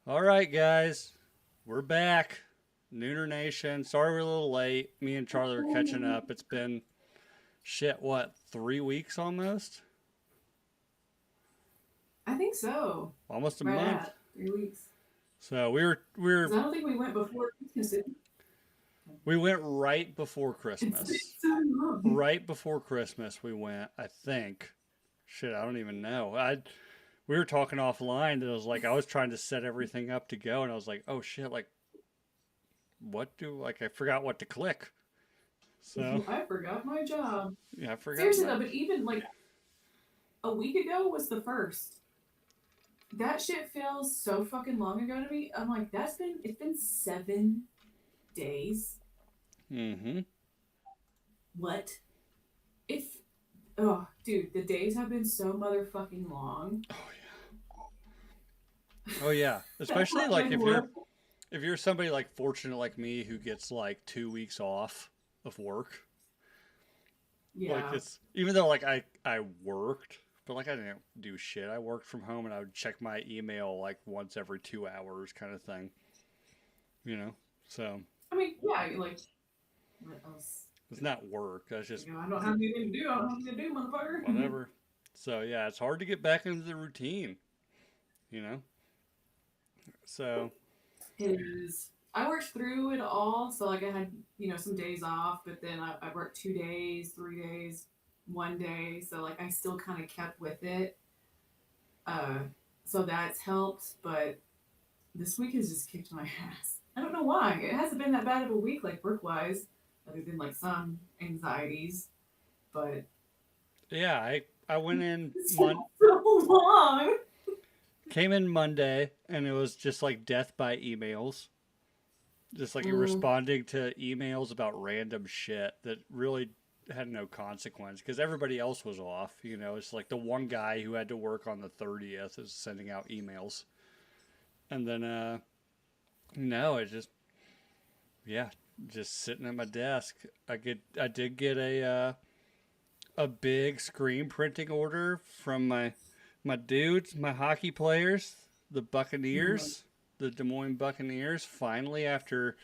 All right, guys, we're back. Nooner Nation. Sorry we're a little late. Me and Charlie are catching up. It's been shit. What 3 weeks almost? I think so. Almost a Right month. at 3 weeks. So we were Because I don't think we went before Christmas. we went right before It's been Christmas. so long. Right before Christmas we went. I think. Shit, I don't even know. I We were talking offline. That I was like I was trying to set everything up to go, and I was like, oh shit, like what do like I forgot what to click. So I forgot my job. yeah, I forgot Seriously my. though, but even like a week ago was the first. That shit feels so fucking long ago to me. I'm like, it's been 7 days. Mm-hmm. What? If oh dude, the days have been so motherfucking long. Oh Oh yeah, That's especially what like my work. if you're somebody like fortunate like me who gets like 2 weeks off of work. Like Yeah. it's even though like I worked, but like I didn't do shit. I worked from home and I would check my email like once every 2 hours, kind of thing. You know, so I mean, yeah, like what else? it's not work. That's just I don't have anything to do. I don't have anything to do, motherfucker. whatever. So yeah, it's hard to get back into the routine. You know, so It is. I worked through it all, so like I had some days off, but then I worked 2 days, 3 days, one day, so like I still kind of kept with it. Uh, so that's helped, but this week has just kicked my ass. I don't know why. It hasn't been that bad of a week, like work wise, other than like some anxieties, but yeah, I went in it's been so long. came in Monday and it was just like death by emails. Just like you're Mm, responding to emails about random shit that really had no consequence because everybody else was off. You know, it's like the one guy who had to work on the 30th is sending out emails. And then, no, it just, yeah, just sitting at my desk. I did get a big screen printing order from my dudes, my hockey players, the mhm. Buccaneers, the Des Moines Buccaneers. Finally, after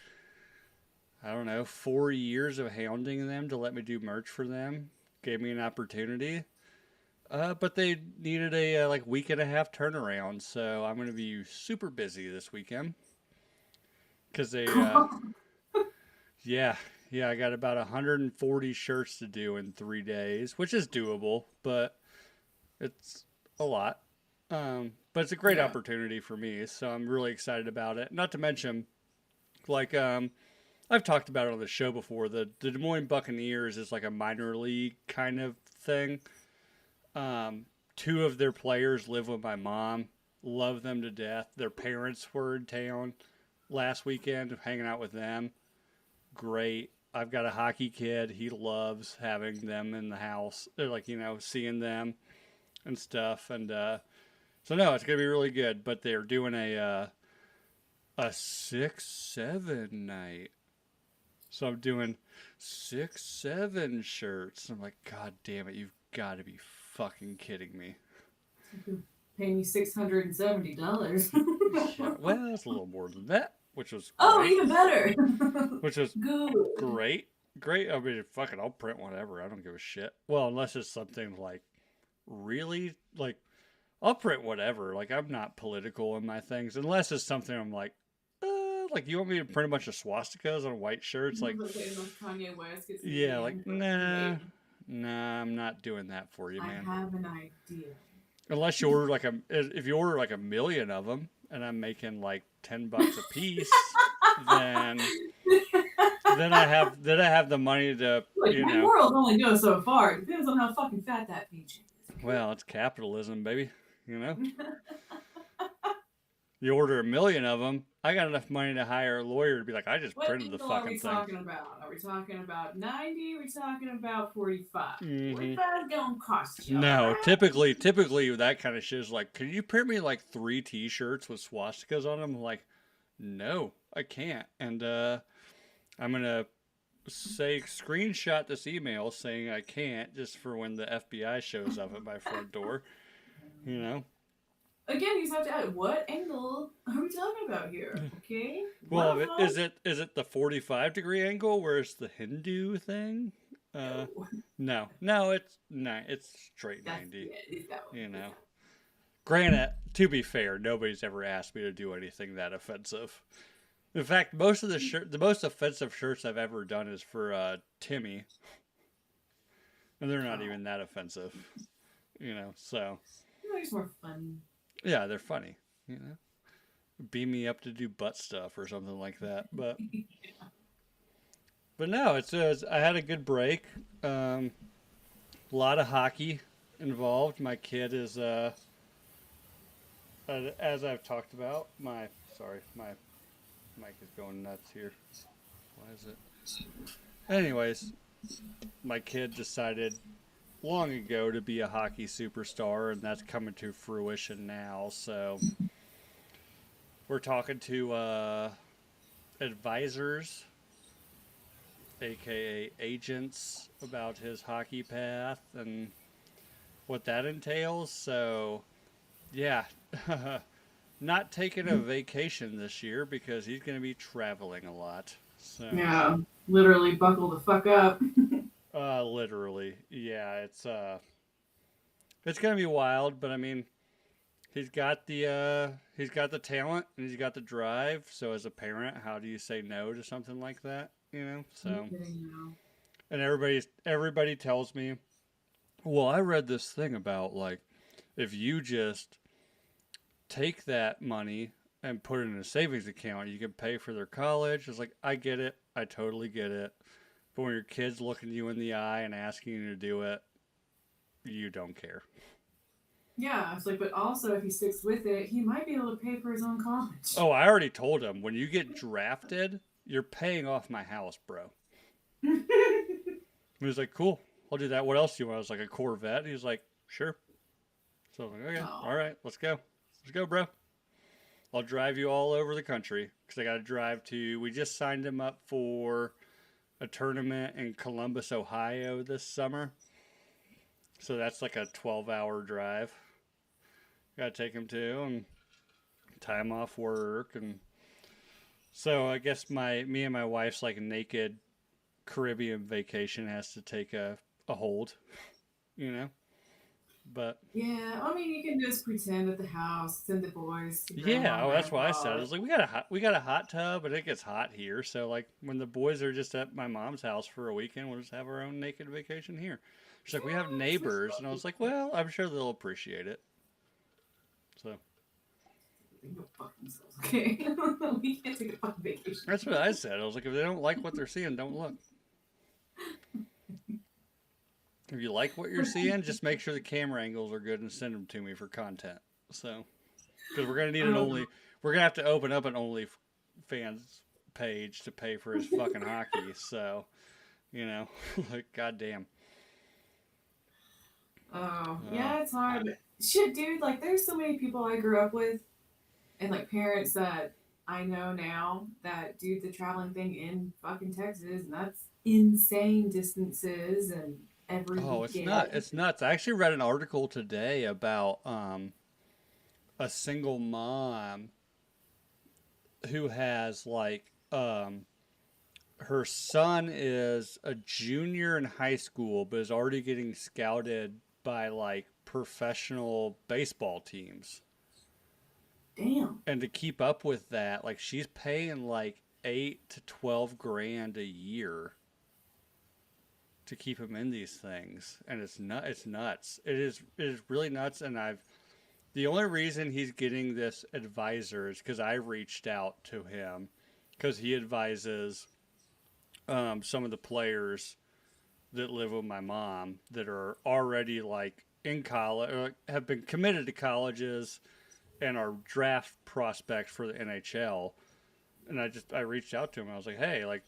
I don't know 4 years of hounding them to let me do merch for them, gave me an opportunity. But they needed a like week and a half turnaround, so I'm gonna be super busy this weekend because they yeah, yeah, I got about 140 shirts to do in 3 days, which is doable, but it's a lot. But it's a great Yeah. opportunity for me, so I'm really excited about it. Not to mention, like, I've talked about it on the show before. The Des Moines Buccaneers is like a minor league kind of thing. Two of their players live with my mom. Love them to death. Their parents were in town last weekend, hanging out with them. Great. I've got a hockey kid. He loves having them in the house. They're like, seeing them and stuff. And so no, it's gonna be really good. But they're doing a 6-7 night. So I'm doing 6-7 shirts. I'm like, God damn it, you've got to be fucking kidding me. Paying you $670. Yeah, well, it's a little more than that, which was Oh, great. even better. Which was Good. great. Great. I mean, fuck it, I'll print whatever. I don't give a shit. Well, unless it's something like really like I'll print whatever. Like I'm not political in my things, unless it's something I'm like you want me to print a bunch of swastikas on white shirts? I Like, was like, unless Kanye West gets me yeah, like banned for nah, dating. nah, I'm not doing that for you, I man. have an idea. Unless you order like if you order like a million of them, and I'm making like $10 a piece, then then I have the money to Look, my morals only go so far. It depends on how fucking fat that peach is, well, it's capitalism, baby. You know, okay? you order a million of them. I got enough money to hire a lawyer to be like, I just What printed the deal are fucking we thing. talking about? Are we talking about 90? Are we talking about 45? Mm-hmm. 45 is gonna cost you, No, alright? typically that kind of shit is like, can you print me like 3 T-shirts with swastikas on them? I'm like, no, I can't. And I'm gonna say screenshot this email saying I can't just for when the FBI shows up at my front door. You know, Again, you just have to add, what angle are we talking about here? Okay, what Well, the fuck? is it the 45-degree angle where it's the Hindu thing? Uh, No, it's straight that's 90. yeah, it's that way. You It's know. that Granted, to be fair, nobody's ever asked me to do anything that offensive. In fact, most of the most offensive shirts I've ever done is for Timmy, and they're way. not Oh, even that offensive. So they're just more fun. yeah, they're funny. You know, beam me up to do butt stuff or something like that. But no, I had a good break. A lot of hockey involved. My kid is as I've talked about. My mic is going nuts here. Why is it? Anyways, my kid decided long ago to be a hockey superstar, and that's coming to fruition now. So we're talking to advisors, aka agents, about his hockey path and what that entails. So yeah, not taking a vacation this year because he's going to be traveling a lot. So Yeah, literally buckle the fuck up. literally, yeah, it's going to be wild, but I mean, he's got the talent and he's got the drive. So as a parent, how do you say no to something like that? No So kidding, no. and everybody tells me, well, I read this thing about like if you just take that money and put it in a savings account, you can pay for their college. It's like I get it, I totally get it. But when your kid's looking you in the eye and asking you to do it, you don't care. Yeah, it's like, but also if he sticks with it, he might be able to pay for his own college. Oh, I already told him when you get drafted, you're paying off my house, bro. He was like, cool, I'll do that. What else do you want? I was like, a Corvette. He was like, sure. So I was like, okay, all Oh, right, let's go. Let's go, bro. I'll drive you all over the country because I got to drive to. We just signed him up for a tournament in Columbus, Ohio this summer. So that's like a 12-hour drive. Got to take him to and time off work. And so I guess me and my wife's like naked Caribbean vacation has to take a hold, you know? But yeah. I mean, you can just pretend at the house, send the boys to grandma yeah, and oh, that's what I said. I grandpa. was like, we got a hot tub, and it gets hot here. So like, when the boys are just at my mom's house for a weekend, we'll just have our own naked vacation here. She's like, we have Yeah, switch it neighbors, and up. I was like, well, I'm sure they'll appreciate it. So They can go fuck themselves, okay? We can't take a fucking vacation that's what here. I said. I was like, if they don't like what they're seeing, don't look. If you like what you're seeing, just make sure the camera angles are good and send them to me for content. So because we're gonna need an Um, only, we're gonna have to open up an OnlyFans page to pay for his fucking hockey. So like goddamn. oh, Uh, yeah, it's hard. But shit, dude, like, there's so many people I grew up with and, like, parents that I know now that do the traveling thing in fucking Texas, and that's insane distances and every oh, it's not. weekend. It's nuts. I actually read an article today about a single mom who has like her son is a junior in high school, but is already getting scouted by like professional baseball teams. Damn. And to keep up with that, like she's paying like 8 to 12 grand a year to keep him in these things, and it's nuts. It is really nuts. And the only reason he's getting this advisor is because I reached out to him because he advises some of the players that live with my mom that are already like in college or have been committed to colleges and are draft prospects for the NHL. And I reached out to him. I was like, hey, like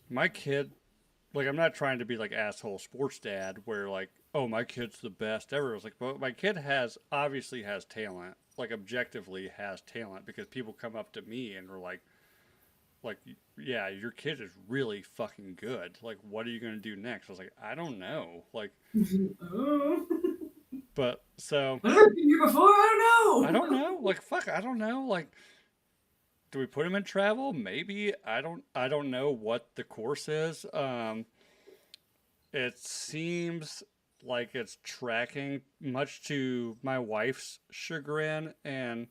my kid, like I'm not trying to be like asshole sports dad where like, oh, my kid's the best ever. I was like, well, my kid obviously has talent, like objectively has talent because people come up to me and are like, yeah, your kid is really fucking good. Like, what are you gonna do next? I was like, I don't know. Like, Oh. But so I've never been here before. I I don't don't know. know. Like fuck, I don't know. Like, do we put him in travel? Maybe. I don't know what the course is. It seems like it's tracking, much to my wife's chagrin, and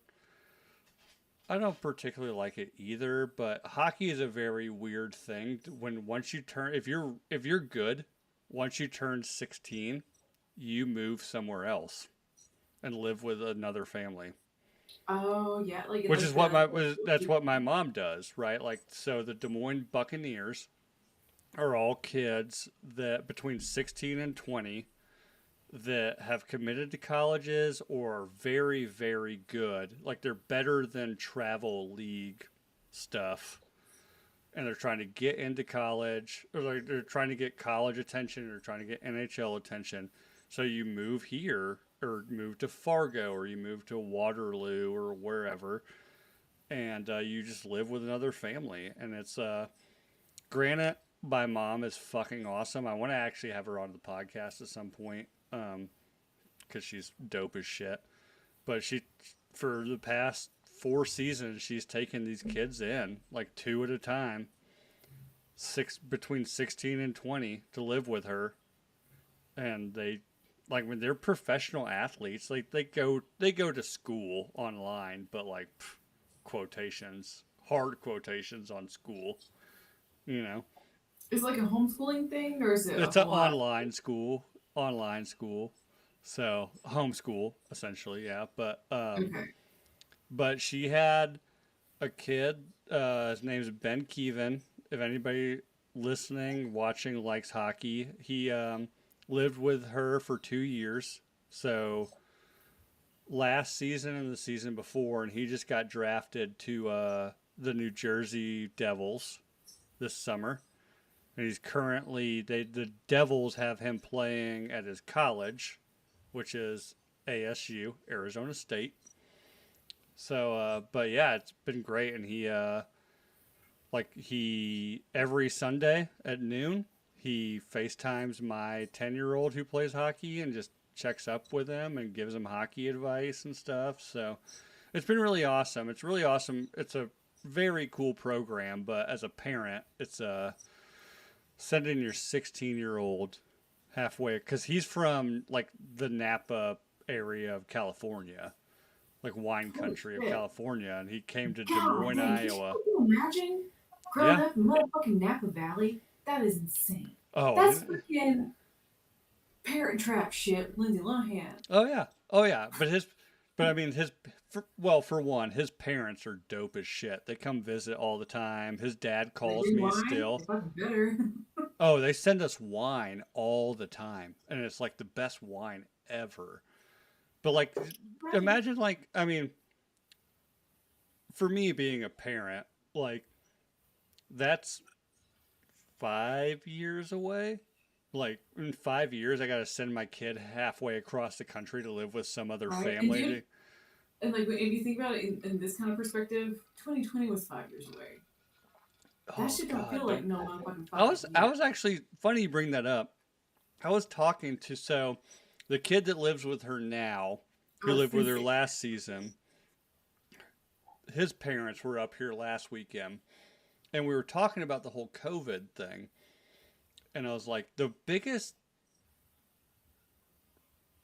I don't particularly like it either. But hockey is a very weird thing. When once you turn, if you're good, once you turn 16, you move somewhere else and live with another family. Oh yeah, Which is like what the my that's what my mom does, right? Like, so the Des Moines Buccaneers are all kids that between 16 and 20 that have committed to colleges or are very, very good. Like, they're better than travel league stuff. And they're trying to get into college, or like they're trying to get college attention, or trying to get NHL attention. So you move here, or move to Fargo, or you move to Waterloo, or wherever, and you just live with another family. And it's granted, my mom is fucking awesome. I want to actually have her on the podcast at some point, because she's dope as shit. But she, for the past 4 seasons, she's taken these kids in like two at a time, between 16 and 20, to live with her. And they, like, when they're professional athletes, like they go to school online, but like, quotations, hard quotations on school, you know. is it like a homeschooling thing or is it a It's an whole lot? online school. So homeschool essentially, yeah. Okay. But she had a kid. His name's Ben Keevan. If anybody listening, watching likes hockey, he lived with her for 2 years. So last season and the season before, and he just got drafted to the New Jersey Devils this summer. And he's currently the Devils have him playing at his college, which is ASU, Arizona State. So, but yeah, it's been great, and he every Sunday at noon he FaceTimes my 10-year-old who plays hockey and just checks up with him and gives him hockey advice and stuff. So it's been really awesome. It's really awesome. It's a very cool program, but as a parent, it's sending your 16-year-old halfway, because he's from like the Napa area of California, like wine Holy country of shit. California, and he came to Des God Moines, dang, could Iowa. you imagine growing Yeah. up in motherfucking Napa Valley? That is insane. Oh, That's and freaking Parent Trap shit with Lindsay Lohan. oh yeah, oh yeah. But I mean well, for one, his parents are dope as shit. They come visit all the time. His dad They calls bring me wine, still. they fucking better. Oh, they send us wine all the time, and it's like the best wine ever. But like, Right. imagine, like, I mean, for me being a parent, like, that's 5 years away. Like, in 5 years, I got to send my kid halfway across the country to live with some other Right. And family. dude, and like if you think about it in this kind of perspective, 2020 was 5 years away. That Oh shit don't God, feel like don't. no motherfucking 5 years. I was actually, funny you bring that up. I was talking to, so the kid that lives with her now, I who was lived gonna with her say, last season, his parents were up here last weekend, and we were talking about the whole COVID thing. And I was like, the biggest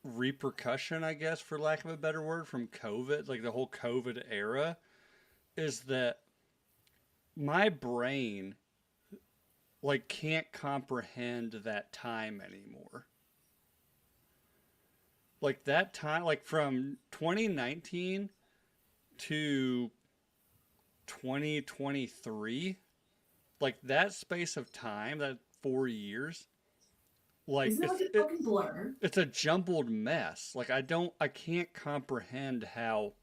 repercussion, I guess, for lack of a better word, from COVID, like the whole COVID era, is that my brain like can't comprehend that time anymore. Like that time, like from 2019 to 2023, like that space of time, that 4 years, like isn't it like a fucking blur? it's a jumbled mess. Like I can't comprehend how,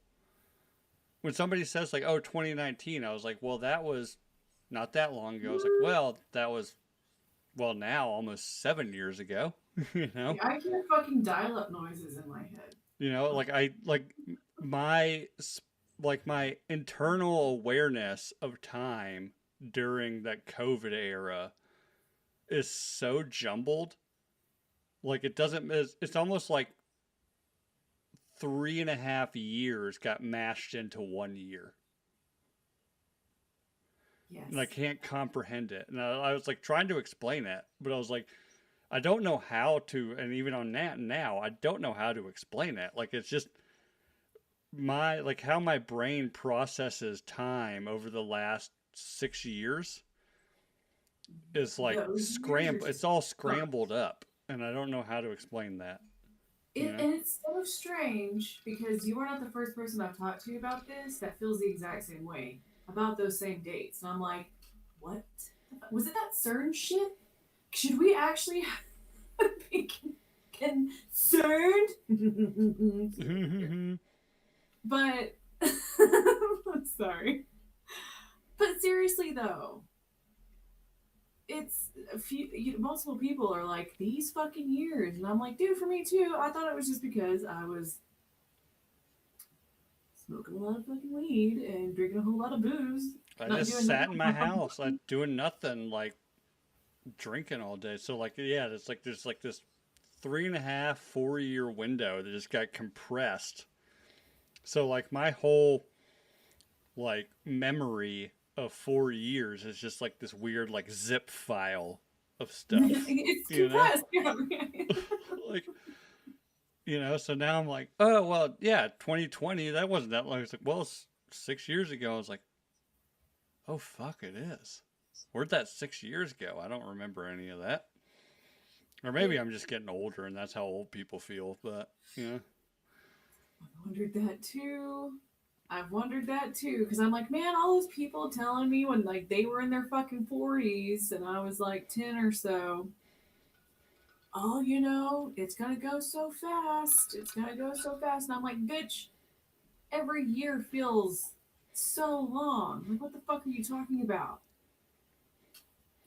when somebody says like, oh, 2019, I was like, well, that was not that long ago. I was like, well, that was, well, now almost 7 years ago. you know Like, I hear fucking dial up noises in my head. like I like my my internal awareness of time during that COVID era is so jumbled. Like, it doesn't, it's almost like 3.5 years got mashed into 1 year. Yes. And I can't comprehend it. And I was like trying to explain it, but I was like, I don't know how to, and even on that now, I don't know how to explain it. Like it's just like how my brain processes time over the last 6 years is like Those years are scramble. It's just all fucked. scrambled up, and I don't know how to explain that. You It, know? and it's so strange because you are not the first person I've talked to about this that feels the exact same way about those same dates. And I'm like, what? Was it that CERN shit? Should we actually be concerned? But I'm sorry. But seriously though, it's a few multiple people are like these fucking years, and I'm like, dude, for me too. I thought it was just because I was smoking a lot of fucking weed and drinking a whole lot of booze, I not just doing nothing sat in with my my fucking house, like body. doing nothing, like drinking all day. So like, yeah, it's like there's like this 3.5, 4 year window that just got compressed. So like my whole like memory of 4 years is just like this weird like zip file of stuff, It's you know? compressed. Yeah. Like, so now I'm like, oh, well, yeah, 2020, that wasn't that long. It's like, well, it's 6 years ago. I was like, oh, fuck, it is. Where'd that 6 years go? I don't remember any of that. Or maybe It, I'm just getting older and that's how old people feel, but, I wondered that too. I've wondered that too because I'm like, man, all those people telling me when like they were in their fucking 40s and I was like 10 or so. Oh, it's gonna go so fast. It's gonna go so fast. And I'm like, bitch, every year feels so long. Like, what the fuck are you talking about?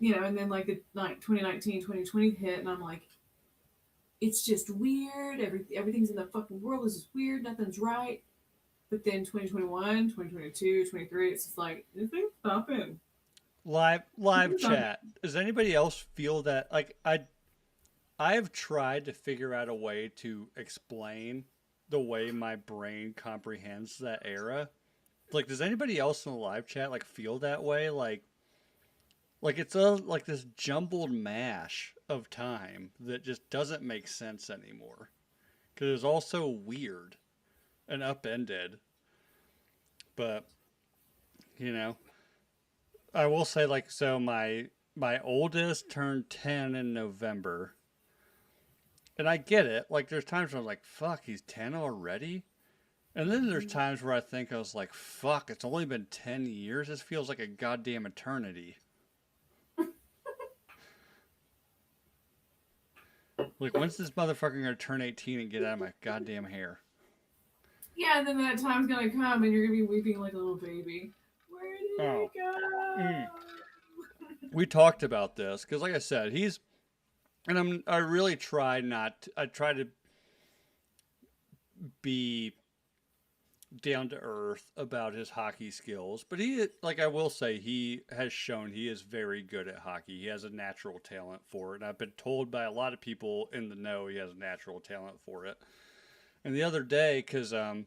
And then like the like 2019, 2020 hit, and I'm like, it's just weird. Everything's in the fucking world is just weird. Nothing's right. But then 2021, 2022, 23, it's just like, this thing's stopping. live It's stopping. chat. Does anybody else feel that? Like, I've tried to figure out a way to explain the way my brain comprehends that era. Like, does anybody else in the live chat like feel that way? Like it's like this jumbled mash of time that just doesn't make sense anymore because it's all so weird and upended. But you know, I will say like so my oldest turned 10 in November, and I get it. Like there's times where I'm like, fuck, he's 10 already. And then there's Mhm. times where I think I was like, fuck, it's only been 10 years. This feels like a goddamn eternity. Like, when's this motherfucker gonna turn 18 and get out of my goddamn hair? Yeah, and then that time's gonna come and you're gonna be weeping like a little baby. Where did Oh, it go? mm. We talked about this because, like I said, and I really try not. I try to be down to earth about his hockey skills, but like I will say, he has shown he is very good at hockey. He has a natural talent for it, and I've been told by a lot of people in the know he has natural talent for it. And the other day, because one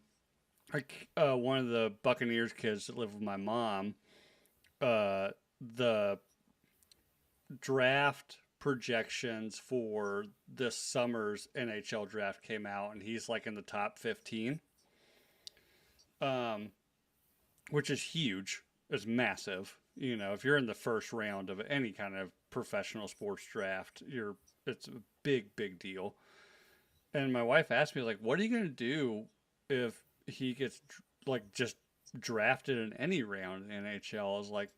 of the Buccaneers kids that live with my mom, uh, the draft projections for this summer's NHL draft came out, and he's like in the top 15, um, which is huge. It's massive. If you're in the first round of any kind of professional sports draft, it's a big, big deal. And my wife asked me like, "What are you gonna do if he gets like just drafted in any round in the NHL?" I was like,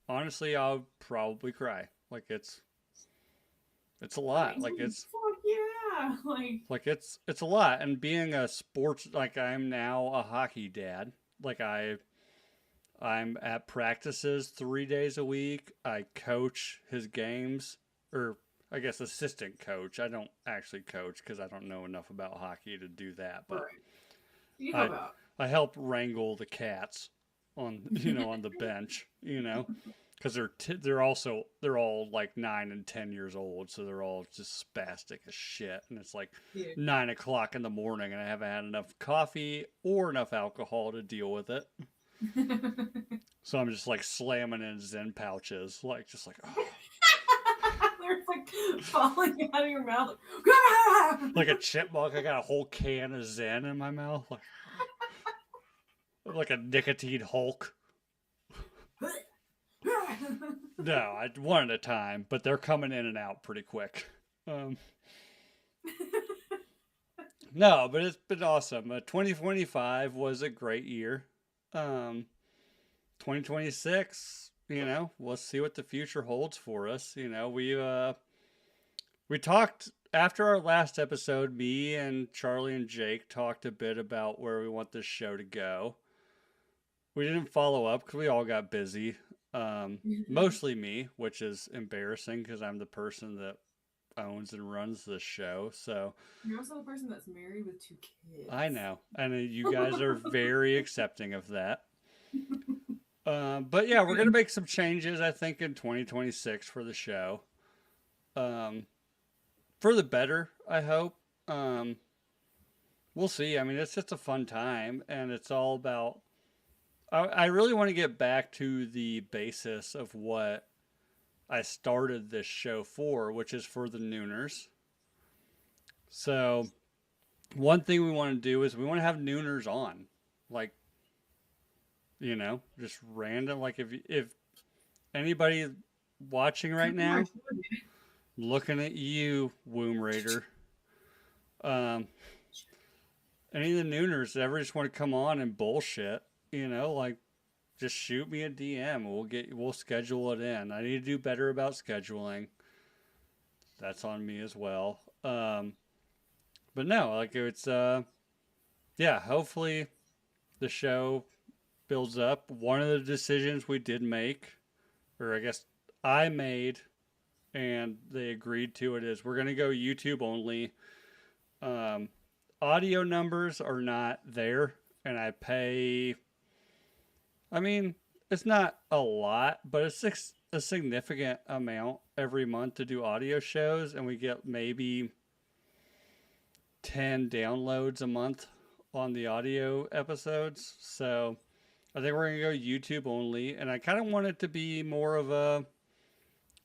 honestly, I'll probably cry. Like it's a I lot. mean, fuck yeah. It's a lot. And being a sports like I'm now a hockey dad. Like I'm at practices 3 days a week. I coach his games, or I guess assistant coach. I don't actually coach because I don't know enough about hockey to do that. But Right. You help I out. I help wrangle the cats on on the bench. because they're all like 9 and 10 years old, so they're all just spastic as shit. And it's like Yeah. 9 o'clock in the morning, and I haven't had enough coffee or enough alcohol to deal with it. So I'm just like slamming in Zen pouches, like just like oh, They're like falling out of your mouth. like a chipmunk. I got a whole can of Zen in my mouth, like a nicotine Hulk. No, one at a time, but they're coming in and out pretty quick. No, but it's been awesome. 2025 was a great year. 2026, we'll see what the future holds for us. We talked after our last episode. Me and Charlie and Jake talked a bit about where we want this show to go. We didn't follow up because we all got busy. Mostly me, which is embarrassing because I'm the person that owns and runs this show. So you're also the person that's married with 2 kids. I know, and you guys are very accepting of that. But yeah, we're gonna make some changes, I think, in 2026 for the show. For the better, I hope. We'll see. I mean, it's just a fun time, and it's all about. I really want to get back to the basis of what I started this show for, which is for the Nooners. So, one thing we want to do is we want to have Nooners on, like, just random. Like if anybody watching right now, looking at you, Womb Raider, any of the Nooners that ever just want to come on and bullshit, like just shoot me a DM. We'll schedule it in. I need to do better about scheduling. That's on me as well. But no, like it's yeah, hopefully the show builds up. One of the decisions we did make, or I guess I made, and they agreed to it, is we're gonna go YouTube only. Audio numbers are not there, and I pay. I mean, it's not a lot, but it's a significant amount every month to do audio shows, and we get maybe 10 downloads a month on the audio episodes. So I think we're going to go YouTube only, and I kind of want it to be more of a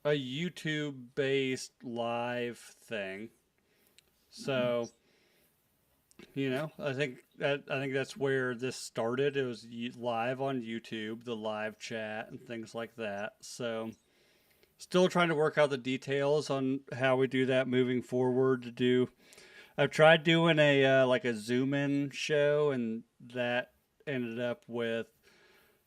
YouTube based live thing. So I think that's where this started. It was live on YouTube, the live chat and things like that. So still trying to work out the details on how we do that moving forward. I've tried doing a like a Zoom in show, and that ended up with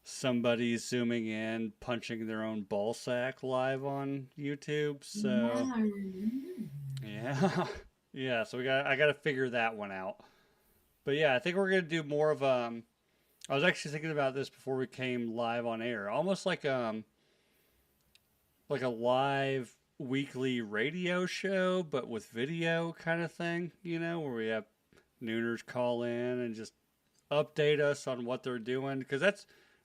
somebody zooming in, punching their own ball sack live on YouTube. So yeah. Yeah, so I got to figure that one out. But yeah, I think we're going to do more of I was actually thinking about this before we came live on air. Almost like a live weekly radio show but with video kind of thing, where we have Nooners call in and just update us on what they're doing, because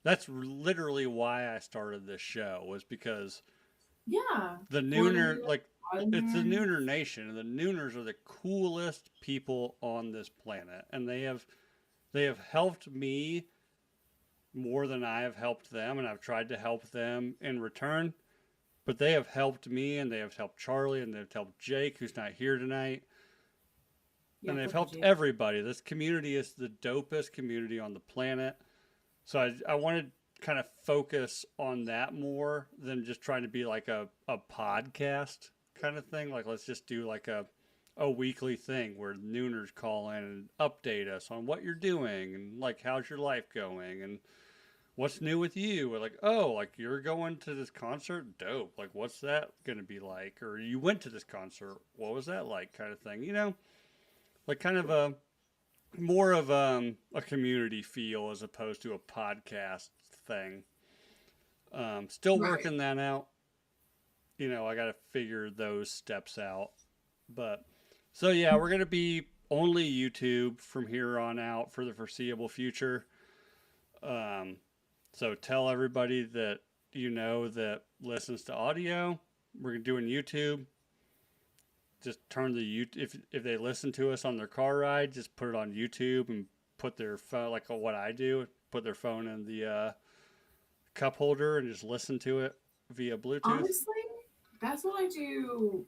that's literally why I started this show, was because the Nooner, like, it's the Nooner Nation, and the Nooners are the coolest people on this planet, and they have helped me more than I have helped them, and I've tried to help them in return. But they have helped me, and they have helped Charlie, and they've helped Jake, who's not here tonight. Yeah, and they've helped everybody. This community is the dopest community on the planet. So I wanted to kind of focus on that more than just trying to be like a podcast kind of thing. Like, let's just do like a weekly thing where Nooners call in and update us on what you're doing, and like, how's your life going, and what's new with you? We're like, oh, like, you're going to this concert? Dope. Like, what's that going to be like? Or you went to this concert. What was that like? Kind of thing, like kind of a more of a community feel as opposed to a podcast thing. Still working that out. I got to figure those steps out. But so yeah, we're going to be only YouTube from here on out for the foreseeable future. So tell everybody that you know that listens to audio, we're doing YouTube. Just turn the if they listen to us on their car ride, just put it on YouTube and put their phone like what I do, put their phone in the cup holder and just listen to it via Bluetooth. Honestly, that's what I do.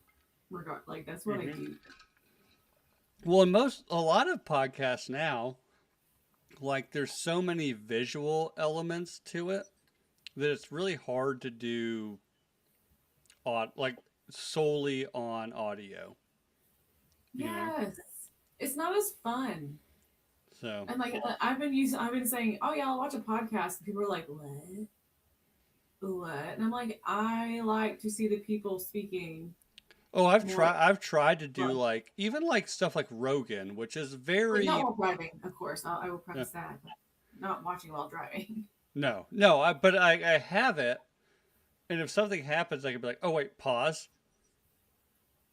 That's what I Hmm. do. Well, a lot of podcasts now, like there's so many visual elements to it that it's really hard to do like solely on audio. You know, Yes, it's not as fun. so And like I've been saying, oh yeah, I'll watch a podcast. And people are like, what? And I'm like, I like to see the people speaking oh, more. I've tried to do Fun. like even like stuff like Rogan, which is Like not very while driving, of course. I will uh, preface that. But not watching while driving. no, but I have it, and if something happens, I can be like, oh wait, pause.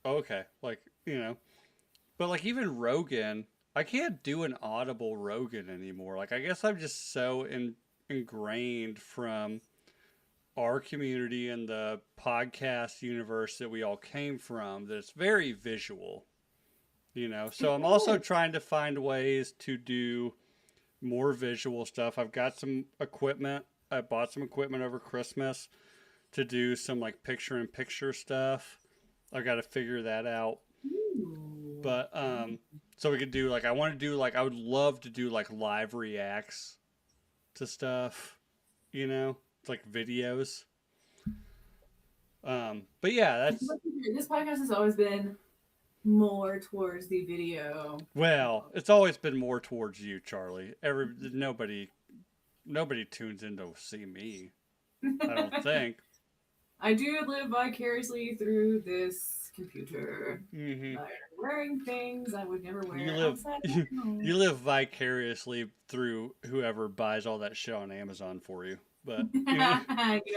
Okay, like but like even Rogan, I can't do an audible Rogan anymore. Like I guess I'm just so ingrained from our community and the podcast universe that we all came from that it's very visual. So It I'm also is. trying to find ways to do more visual stuff. I've got some equipment. I bought some equipment over Christmas to do some like picture in picture stuff. I got to figure that out. Ooh. But so we could do like I want to do like I would love to do like live reacts to stuff, it's like videos. But yeah, that's This podcast has always been more towards the video. well, it's always been more towards you, Charlie. Nobody tunes in to see me. I don't think. I do live vicariously through this computer. Hmm. I'm wearing things I would never You wear live outside you, my home. you live vicariously through whoever buys all that shit on Amazon for you. But You know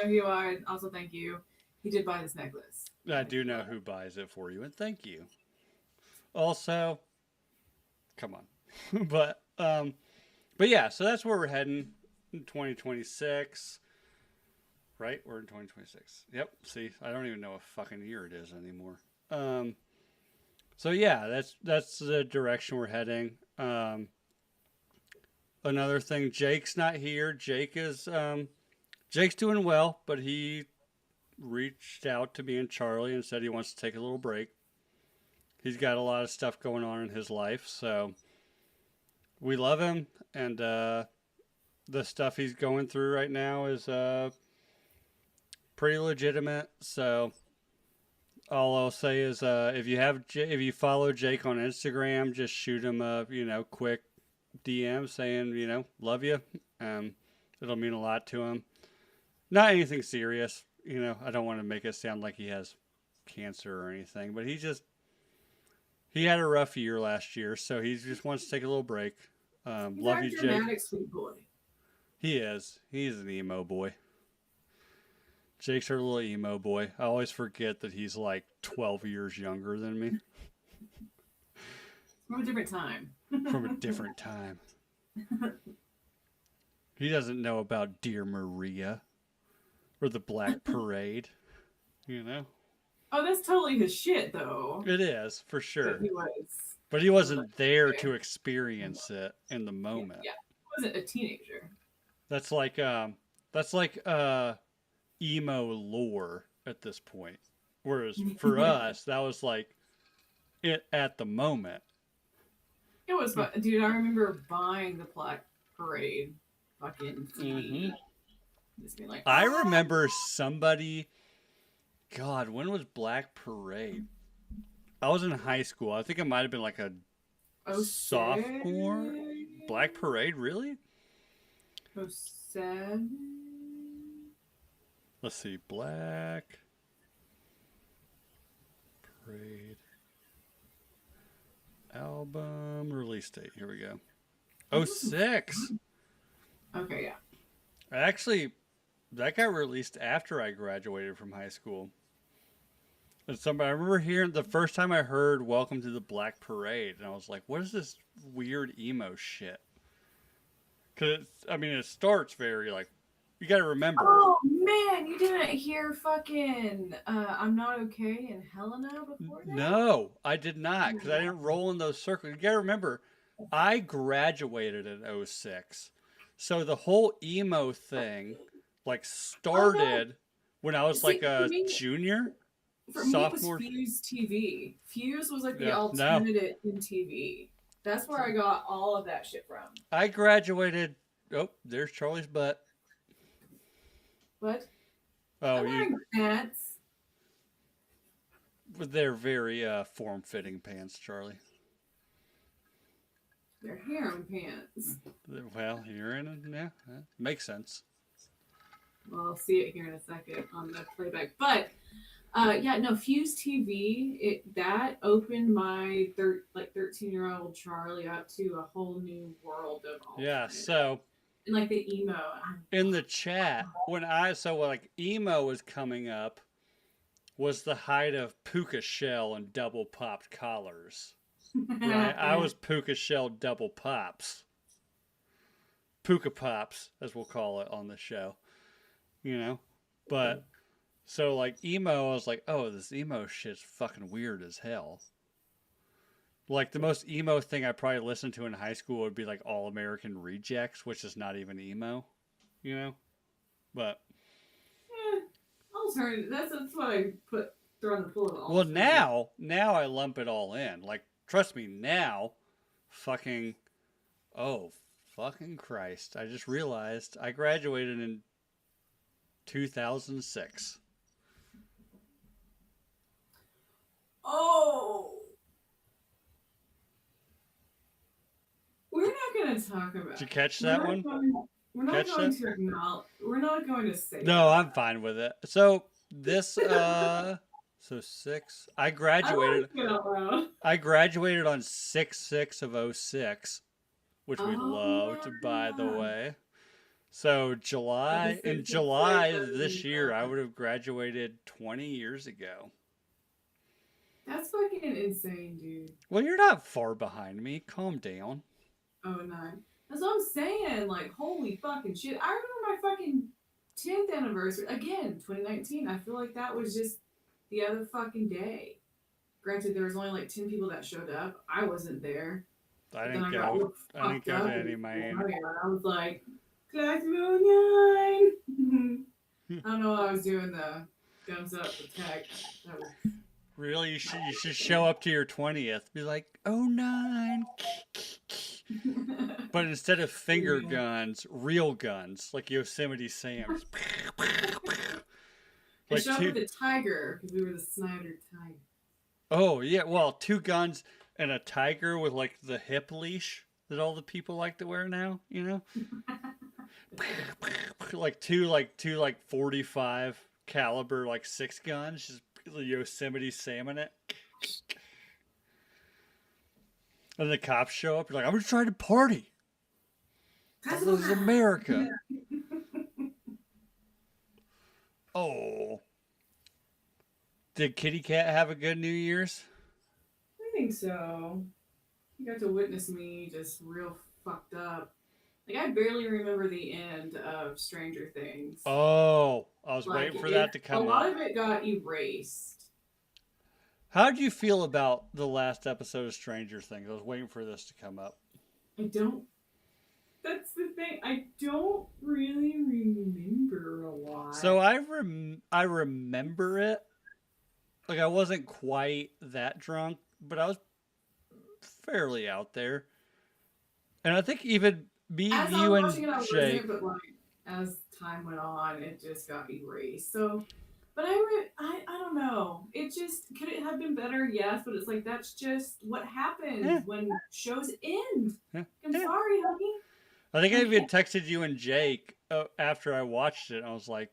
who you are. And also, thank you. He did buy this necklace. I Thank do you for know that. who buys it for you, and thank you. Also, come on. But yeah, so that's where we're heading in 2026. Right? We're in 2026. Yep. See, I don't even know what fucking year it is anymore. Um, so yeah, that's the direction we're heading. Another thing, Jake's not here. Jake's doing well, but he reached out to me and Charlie and said he wants to take a little break. He's got a lot of stuff going on in his life, so we love him, and the stuff he's going through right now is pretty legitimate. So all I'll say is if you follow Jake on Instagram, just shoot him a quick DM saying love you. Um, it'll mean a lot to him. Not anything serious. I don't want to make it sound like he has cancer or anything, but he had a rough year last year, so he just wants to take a little break. He's Love our you, Jake. dramatic sweet boy. He is. He's an emo boy. Jake's our little emo boy. I always forget that he's like 12 years younger than me From a different time. from a different time. He doesn't know about Dear Maria or the Black Parade. You know? Oh, that's totally his shit, though. It is, for But sure. he was. But he Like, wasn't there okay. to experience it in the Yeah, moment. yeah. He wasn't a teenager. That's like emo lore at this point. Whereas for us, that was like it at the moment. It was fun. Dude, I remember buying the Black Parade fucking Hmm. CD. Just being like, I remember somebody. God, when was Black Parade? I was in high school. I think it might have been like a oh, sophomore. Black Parade, really? Oh, 07? Let's see. Black Parade album release date. Here we go. Oh, 06. Okay, yeah. Actually, that got released after I graduated from high school. And I remember hearing the first time I heard "Welcome to the Black Parade," and I was like, "What is this weird emo shit?" Because it starts very like you got to remember. Oh, man, Man, you didn't hear fucking I'm Not Okay and Helena before that? No, I did not because I Yeah. didn't roll in those circles. You gotta remember, I graduated in '06. So the whole emo thing like Oh no. started when I was like See, a junior, for me it was sophomore. Fuse TV. Fuse was like the Yeah, no. alternative in TV. That's where I got all of that shit from. I graduated. Oh, there's Charlie's butt. What? Oh, I'm you. wearing pants. They're very form-fitting pants, Charlie. They're harem pants. Well, you're in it. Yeah, makes sense. Well, I'll see it here in a second on the playback. But yeah, no, Fuse TV. That opened my 13-year-old Charlie up to a whole new world of Yeah. alternative So and like the emo. in the chat, like emo was coming up, was the height of puka shell and double popped collars. Right? I was puka shell double pops. Puka pops, as we'll call it on the show. You know? But so like emo, I was like, oh, this emo shit's fucking weird as hell. Like the most emo thing I probably listened to in high school would be like All American Rejects, which is not even emo, you know? But alternative. That's what I throw in the pool of well, alternative. now I lump it all in. Like, trust me, now, fucking, oh, fucking Christ! I just realized I graduated in 2006. Oh, we're not going to talk about. Did you catch that one? We're not going to acknowledge. We're not going to say. No, I'm fine with it. So this, so 6. I graduated. I graduated on 6/6 of '06, which we loved, by the way. So in July this year, I would have graduated 20 years ago. That's fucking insane, dude. Well, you're not far behind me. Calm down. Oh, 09. That's what I'm saying. Like, holy fucking shit. I remember my fucking 10th anniversary. Again, 2019. I feel like that was just the other fucking day. Granted, there was only like 10 people that showed up. I wasn't there. I didn't go to any of mine. I was like, class of 09. I don't know what I was doing, the guns up, the tech. Really? You should show up to your 20th. Be like, 09. But instead of finger guns, real guns, like Yosemite Sam's. Like show up with a tiger, because we were the Snyder Tiger. Oh, yeah. Well, 2 guns and a tiger with like the hip leash that all the people like to wear now, you know? like two 45 caliber, like 6 guns, just the Yosemite Sam in it. And the cops show up. You're like, I'm just trying to party. This is America. Oh. Did Kitty Cat have a good New Year's? I think so. You got to witness me just real fucked up. Like, I barely remember the end of Stranger Things. Oh, I was waiting for that to come up. A lot of it got erased. How do you feel about the last episode of Stranger Things? I was waiting for this to come up. That's the thing. I don't really remember a lot. So I remember it. Like, I wasn't quite that drunk, but I was fairly out there. And I think even me, you, and Jake. But like, as time went on, it just got erased. So, but I don't know. It just, could it have been better? Yes, but it's like, that's just what happens when shows end. I'm sorry, honey. I think I even texted you and Jake after I watched it. I was like,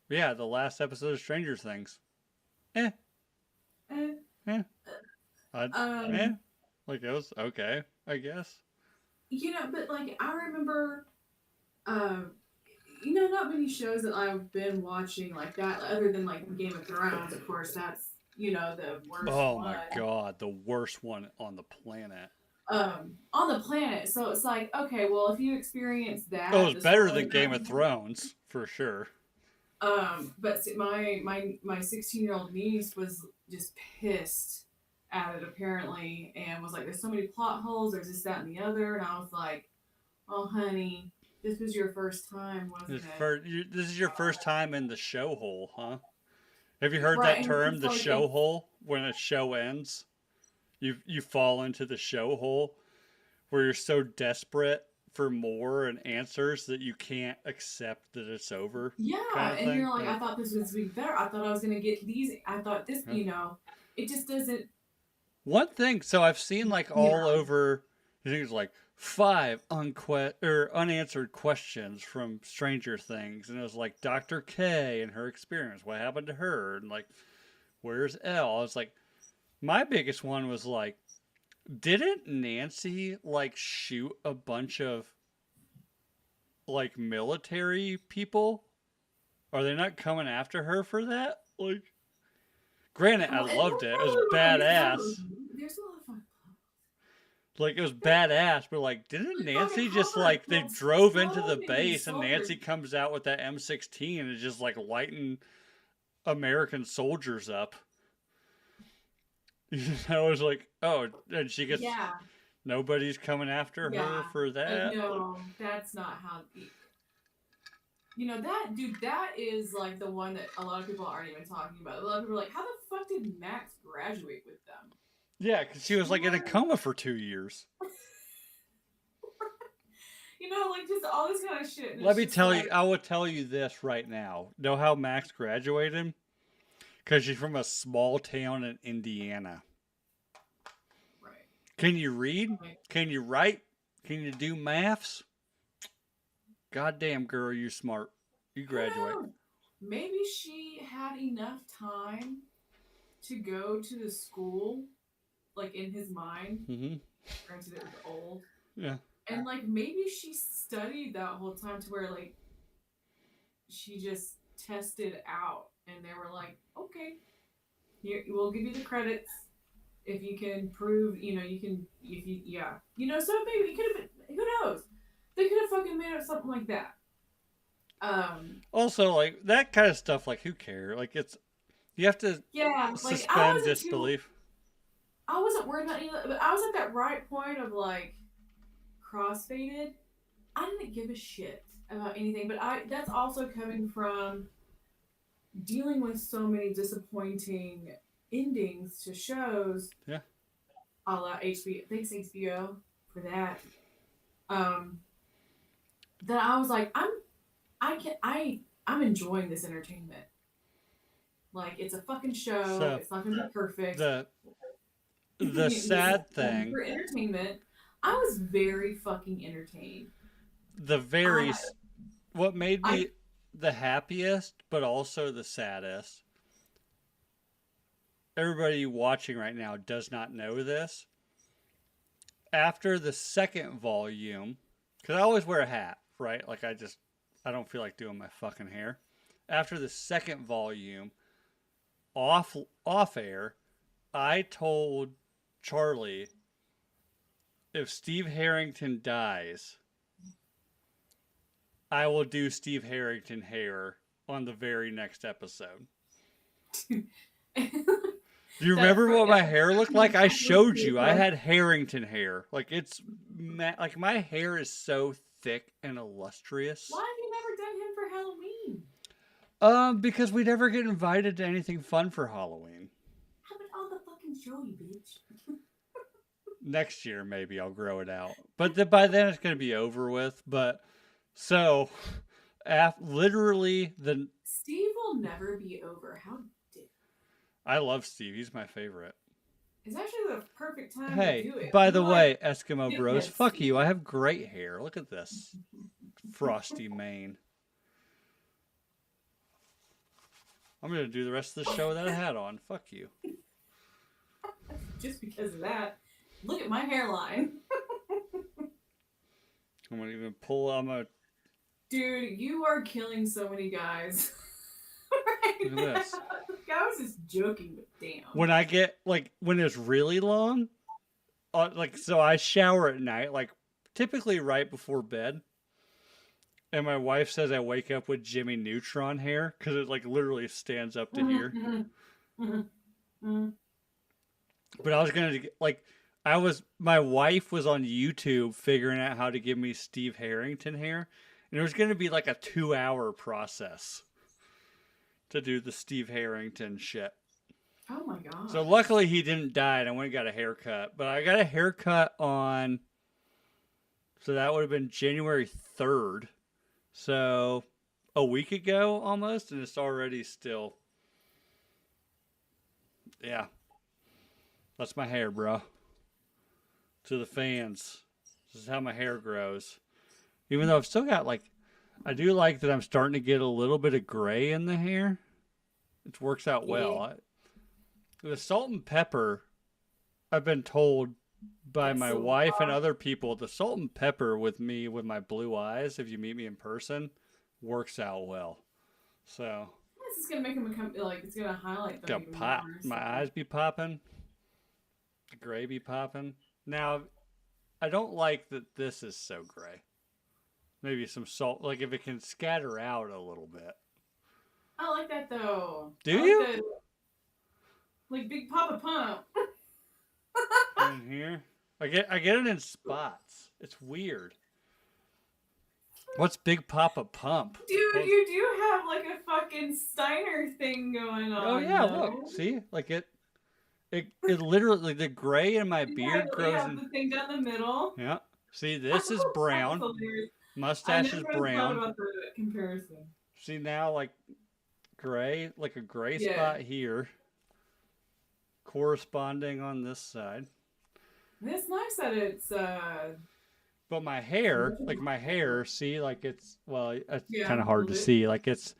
yeah, the last episode of Stranger Things. Like, it was okay, I guess. You know, but like, I remember, you know, not many shows that I've been watching like that, other than like Game of Thrones. Of course, that's, you know, the worst one. Oh my god, the worst one on the planet. On the planet. So it's like, okay, well, if you experience that, it was better than Game of Thrones for sure. But my 16-year-old niece was just pissed at it apparently, and was like, "There's so many plot holes. There's this, that, and the other." And I was like, "Oh, honey, this was your first time, wasn't it?" This is your first time in the show hole, huh? Have you heard Right, that and term, it's the like show hole? When a show ends, you fall into the show hole where you're so desperate for more and answers that you can't accept that it's over, kind yeah, of and thing. you're like, Yeah. "I thought this was be better. I thought I was gonna get these. I thought this, Yeah. it just doesn't." One thing, so I've seen like all Yeah, over things like five unanswered questions from Stranger Things, and it was like Dr. K and her experience, what happened to her, and like where's Elle? I was like, my biggest one was like, didn't Nancy like shoot a bunch of like military people? Are they not coming after her for that? Like, granted, I well, and loved that's it. It was probably what makes badass. there's a lot of fun. Like it was badass, but like, didn't Like fucking Nancy just Harvard like they killed drove into so the many base and Nancy soldiers. comes out with that M16 and is just like lighting American soldiers up. I was like, oh, and she gets Yeah, nobody's coming after her yeah. for that. Like, No, that's not how. That dude. That is like the one that a lot of people aren't even talking about. A lot of people are like, "How the fuck did Max graduate with them?" yeah, because she was like in a What? coma for 2 years. Like just all this kind of shit. And Let it's me just tell you, like, I will tell you this right now. Know how Max graduated? Because she's from a small town in Indiana. right. Can you read? Like, Can you write? Can you do maths? Goddamn girl, you smart. You who graduate. knows? Maybe she had enough time to go to the school, like in his mind. Mm-hmm. Granted, it was old. Yeah. And like maybe she studied that whole time to where like she just tested out and they were like, okay, here we'll give you the credits if you can prove, you can if you yeah. So maybe it could have been, who knows? They could have fucking made up something like that. Also, like that kind of stuff, like who cares? Like you have to Yeah, like suspend disbelief. I wasn't worried about any of that, but I was at that right point of like crossfaded. I didn't give a shit about anything, but that's also coming from dealing with so many disappointing endings to shows. Yeah. A la HBO. Thanks HBO for that. Um, that I was like, I'm enjoying this entertainment. Like it's a fucking show. So It's not gonna be perfect. the sad thing, for entertainment, I was very fucking entertained. the very I, what made I me the happiest, but also the saddest. Everybody watching right now does not know this. After the second volume, because I always wear a hat, right? Like I don't feel like doing my fucking hair. After the second volume, off air, I told Charlie if Steve Harrington dies, I will do Steve Harrington hair on the very next episode. Do you remember what my hair looked like? I showed you. I had Harrington hair. Like like my hair is so thick and illustrious. Why have you never done him for Halloween? Because we never get invited to anything fun for Halloween. Have it on the fucking show, you bitch. Next year, maybe I'll grow it out. But by then, it's going to be over with. But so, literally, Steve will never be over. How dare? I love Steve. He's my favorite. It's actually the perfect time to Hey, do it. by the way, Eskimo Bros, Yes. fuck you. I have great hair. Look at this frosty mane. I'm going to do the rest of the show without a hat on. Fuck you. Just because of that, look at my hairline. I'm going to even pull. Dude, you are killing so many guys. Right Look at this. now. I was just joking, but damn. When I get, like, when it's really long, so I shower at night, like, typically right before bed. And my wife says I wake up with Jimmy Neutron hair because it like literally stands up to Mhm, here. mhm, mhm, mhm. But I was gonna like, my wife was on YouTube figuring out how to give me Steve Harrington hair, and it was gonna be like a 2 hour process to do the Steve Harrington shit. Oh my So gosh. luckily he didn't die, and I went and got a haircut. But I got a haircut on, so that would have been January 3rd. So a week ago almost, and it's already still, yeah, that's my hair, bro. To the fans, this is how my hair grows. Even though I've still got like, I do like that I'm starting to get a little bit of gray in the hair. It works out Yeah, well. The salt and pepper, I've been told by that's my so wife and hot. other people, the salt and pepper with me, with my blue eyes, if you meet me in person, works out well. So, This is gonna make them become like it's gonna highlight them got even pop. more. My So eyes be popping, the gray be popping. Now, I don't like that this is so gray. Maybe some salt, like if it can scatter out a little bit. I like that though. Do I like you? that like Big Papa Pump. In here? I get it in spots. It's weird. What's Big Papa Pump? Dude, Well, you do have like a fucking Steiner thing going oh on yeah, look. though. See? Like it literally, the gray in my beard You grows have in. the thing down the middle. Yeah. See, this is That's brown. hilarious. I Mustache is never would have thought brown. about the comparison. See now, like gray, like a gray Yeah. spot here, corresponding on this side. It's nice that it's But my hair, like my hair, see, like it's, well, it's yeah, kind of a hard little to bit. see. Like it's,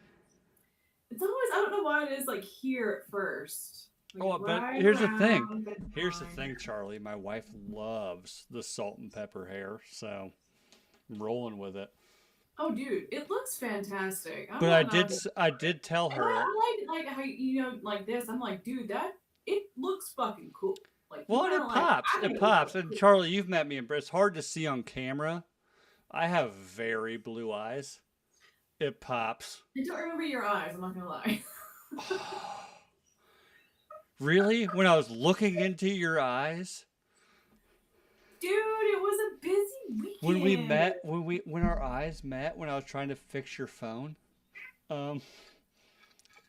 It's always I don't know why it is like here at first. Like oh, but right here's the thing. around the Here's the line. thing, Charlie. My wife loves the salt and pepper hair, so I'm rolling with it. Oh dude, it looks fantastic. I'm But not not I did tell and her. I like how you know like this. I'm like, dude, that it looks fucking cool. Like you Well, and kind it of like pops. I It think it looks pops. fucking And cool. Charlie, you've met me, and it's hard to see on camera. I have very blue eyes. It pops. I don't remember your eyes. I'm not gonna lie. Really? When I was looking into your eyes, Dude, it was a busy when we weekend. met, when our eyes met, when I was trying to fix your phone, um,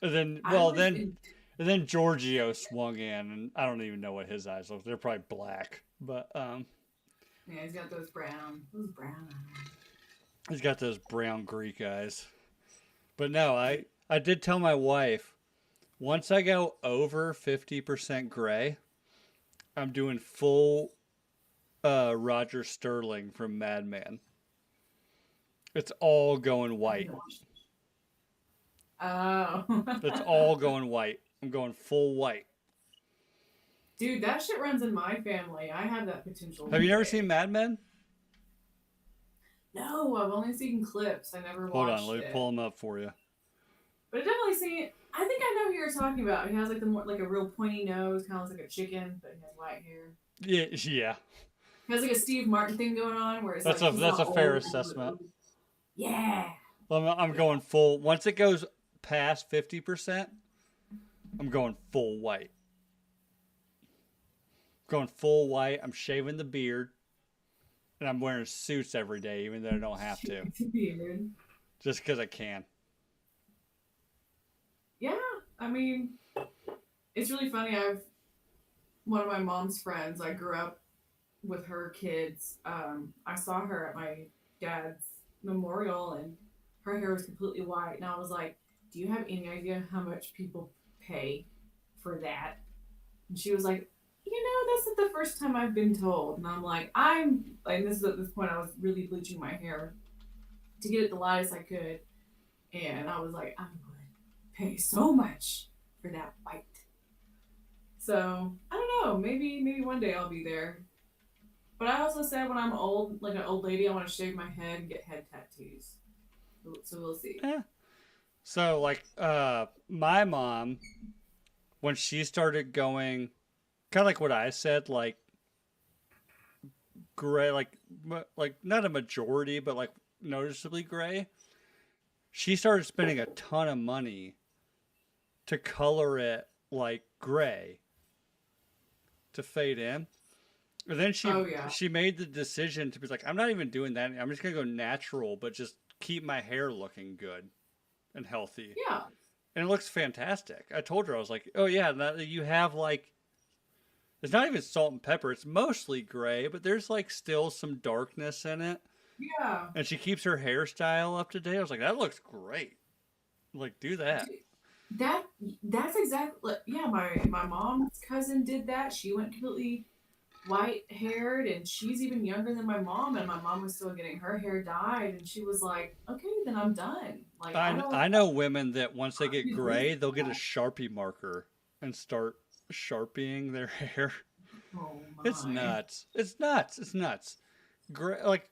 and then I well was then in, and then Giorgio swung in, and I don't even know what his eyes look. They're probably black, but yeah, he's got those brown eyes. he's got those brown Greek eyes. But no, I did tell my wife, once I go over 50% gray, I'm doing full Roger Sterling from Mad Men. It's all going I white. haven't watched it. Oh, It's all going white. I'm going full white. dude, that shit runs in my family. I have that potential Have one you never seen day. Mad Men? No, I've only seen clips. I never Hold on, watched let me it. pull them up for you. But I definitely seen. I think I know who you're talking about. He has like the more like a real pointy nose, kind of looks like a chicken, but he has white hair. Yeah, yeah. He has like a Steve Martin thing going on, where it's That's like a he's that's not a fair old. assessment. Yeah, I'm yeah. going full. Once it goes past 50%, I'm going full white. Going full white. I'm shaving the beard, and I'm wearing suits every day, even though I don't have to, It's weird. just because I can. Yeah, I mean, it's really funny. I've one of my mom's friends. I grew up with her kids. I saw her at my dad's memorial, and her hair was completely white. And I was like, "Do you have any idea how much people pay for that?" And she was like, "That's not the first time I've been told." And I'm like, and this is at this point I was really bleaching my hair to get it the lightest I could, and I was like, I would pay so much for that white. So I don't know. Maybe one day I'll be there. But I also said when I'm old, like an old lady, I want to shave my head and get head tattoos. So we'll see. Yeah. So like, my mom, when she started going, kind of like what I said, like gray, like not a majority, but like noticeably gray. She started spending a ton of money to color it like gray to fade in. And then Oh yeah. she made the decision to be like, I'm not even doing that. I'm just gonna go natural, but just keep my hair looking good and healthy. Yeah. And it looks fantastic. I told her, I was like, oh yeah, you have like, it's not even salt and pepper. It's mostly gray, but there's like still some darkness in it. Yeah. And she keeps her hairstyle up to date. I was like, that looks great. Like, do that. Dude, that that's exactly yeah. My mom's cousin did that. She went completely white haired, and she's even younger than my mom. And my mom was still getting her hair dyed, and she was like, "Okay, then I'm done. Like I don't I know women that once they get need to listen gray, to they'll get a that." Sharpie marker and start sharpieing their hair. Oh It's my. nuts. It's nuts. It's nuts. Gray, like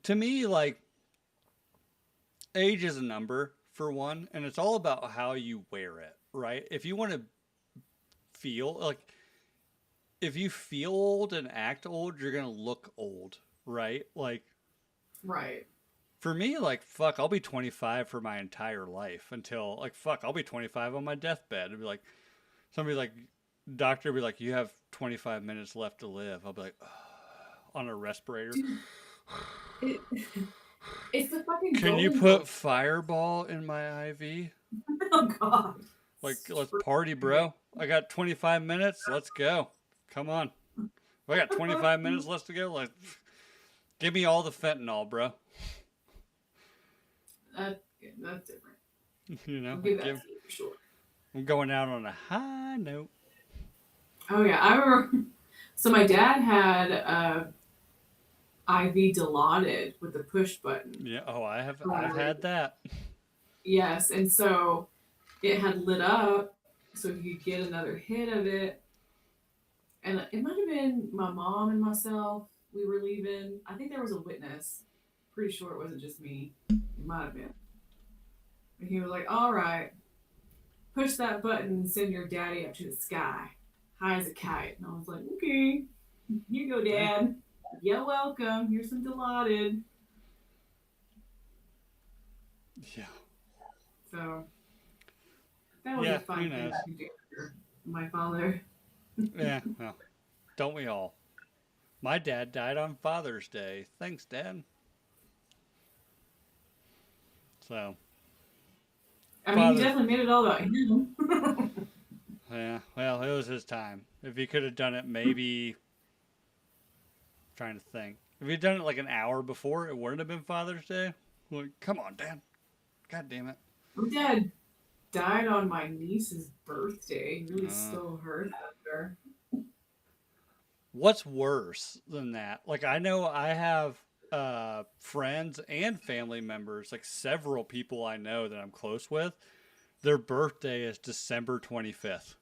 to me, like age is a number for one, and it's all about how you wear it, right? If you want to feel like if you feel old and act old, you're gonna look old, right? Like Right. for me, like fuck, I'll be 25 for my entire life until like fuck, I'll be 25 on my deathbed. It'd be like somebody like doctor be like, you have 25 minutes left to live. I'll be like on a respirator. Dude, it it's the fucking Can you going put book. Fireball in my IV? Oh god. Like, let's party, bro. I got 25 minutes. Let's go. Come on. I got 25 minutes left to go. Like, give me all the fentanyl, bro. That's different. You know, I'll give that give. to you for sure. I'm going out on a high note. Oh yeah, I remember. So my dad had IV Dilaudid with the push button. Yeah. Oh, I've Right. had that. Yes, and so it had lit up, so you could get another hit of it. And it might have been my mom and myself. We were leaving. I think there was a witness. Pretty sure it wasn't just me. It might have been. And he was like, "All right, push that button and send your daddy up to the sky, high as a kite." And I was like, "Okay, here you go, Yeah. Dad. You're welcome. Here's some Dilaudid." Yeah. So that was a Yeah. Who fun thing knows? to do for my father. Yeah. Well, don't we all? My dad died on Father's Day. Thanks, Dad. So, I mean, he Father. definitely made it all about him. Yeah. Well, it was his time. If he could have done it, maybe. Trying to think. If he'd done it like an hour before, it wouldn't have been Father's Day. Like, come on, Dad. God damn it. My dad died on my niece's birthday. He really Uh, stole her thunder. what's worse than that? Like, I know I have friends and family members, like several people I know that I'm close with. Their birthday is December 25th.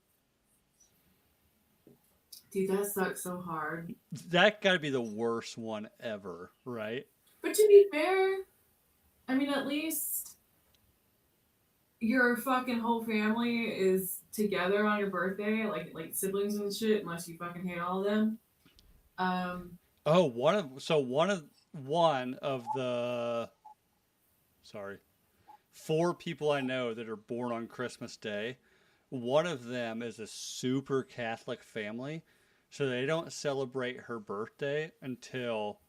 Dude, that sucks so hard. That got to be the worst one ever, right? But to be fair, I mean, at least your fucking whole family is together on your birthday, like siblings and shit, unless you fucking hate all of them. Um, Oh, one of the sorry, four people I know that are born on Christmas Day. One of them is a super Catholic family, so they don't celebrate her birthday until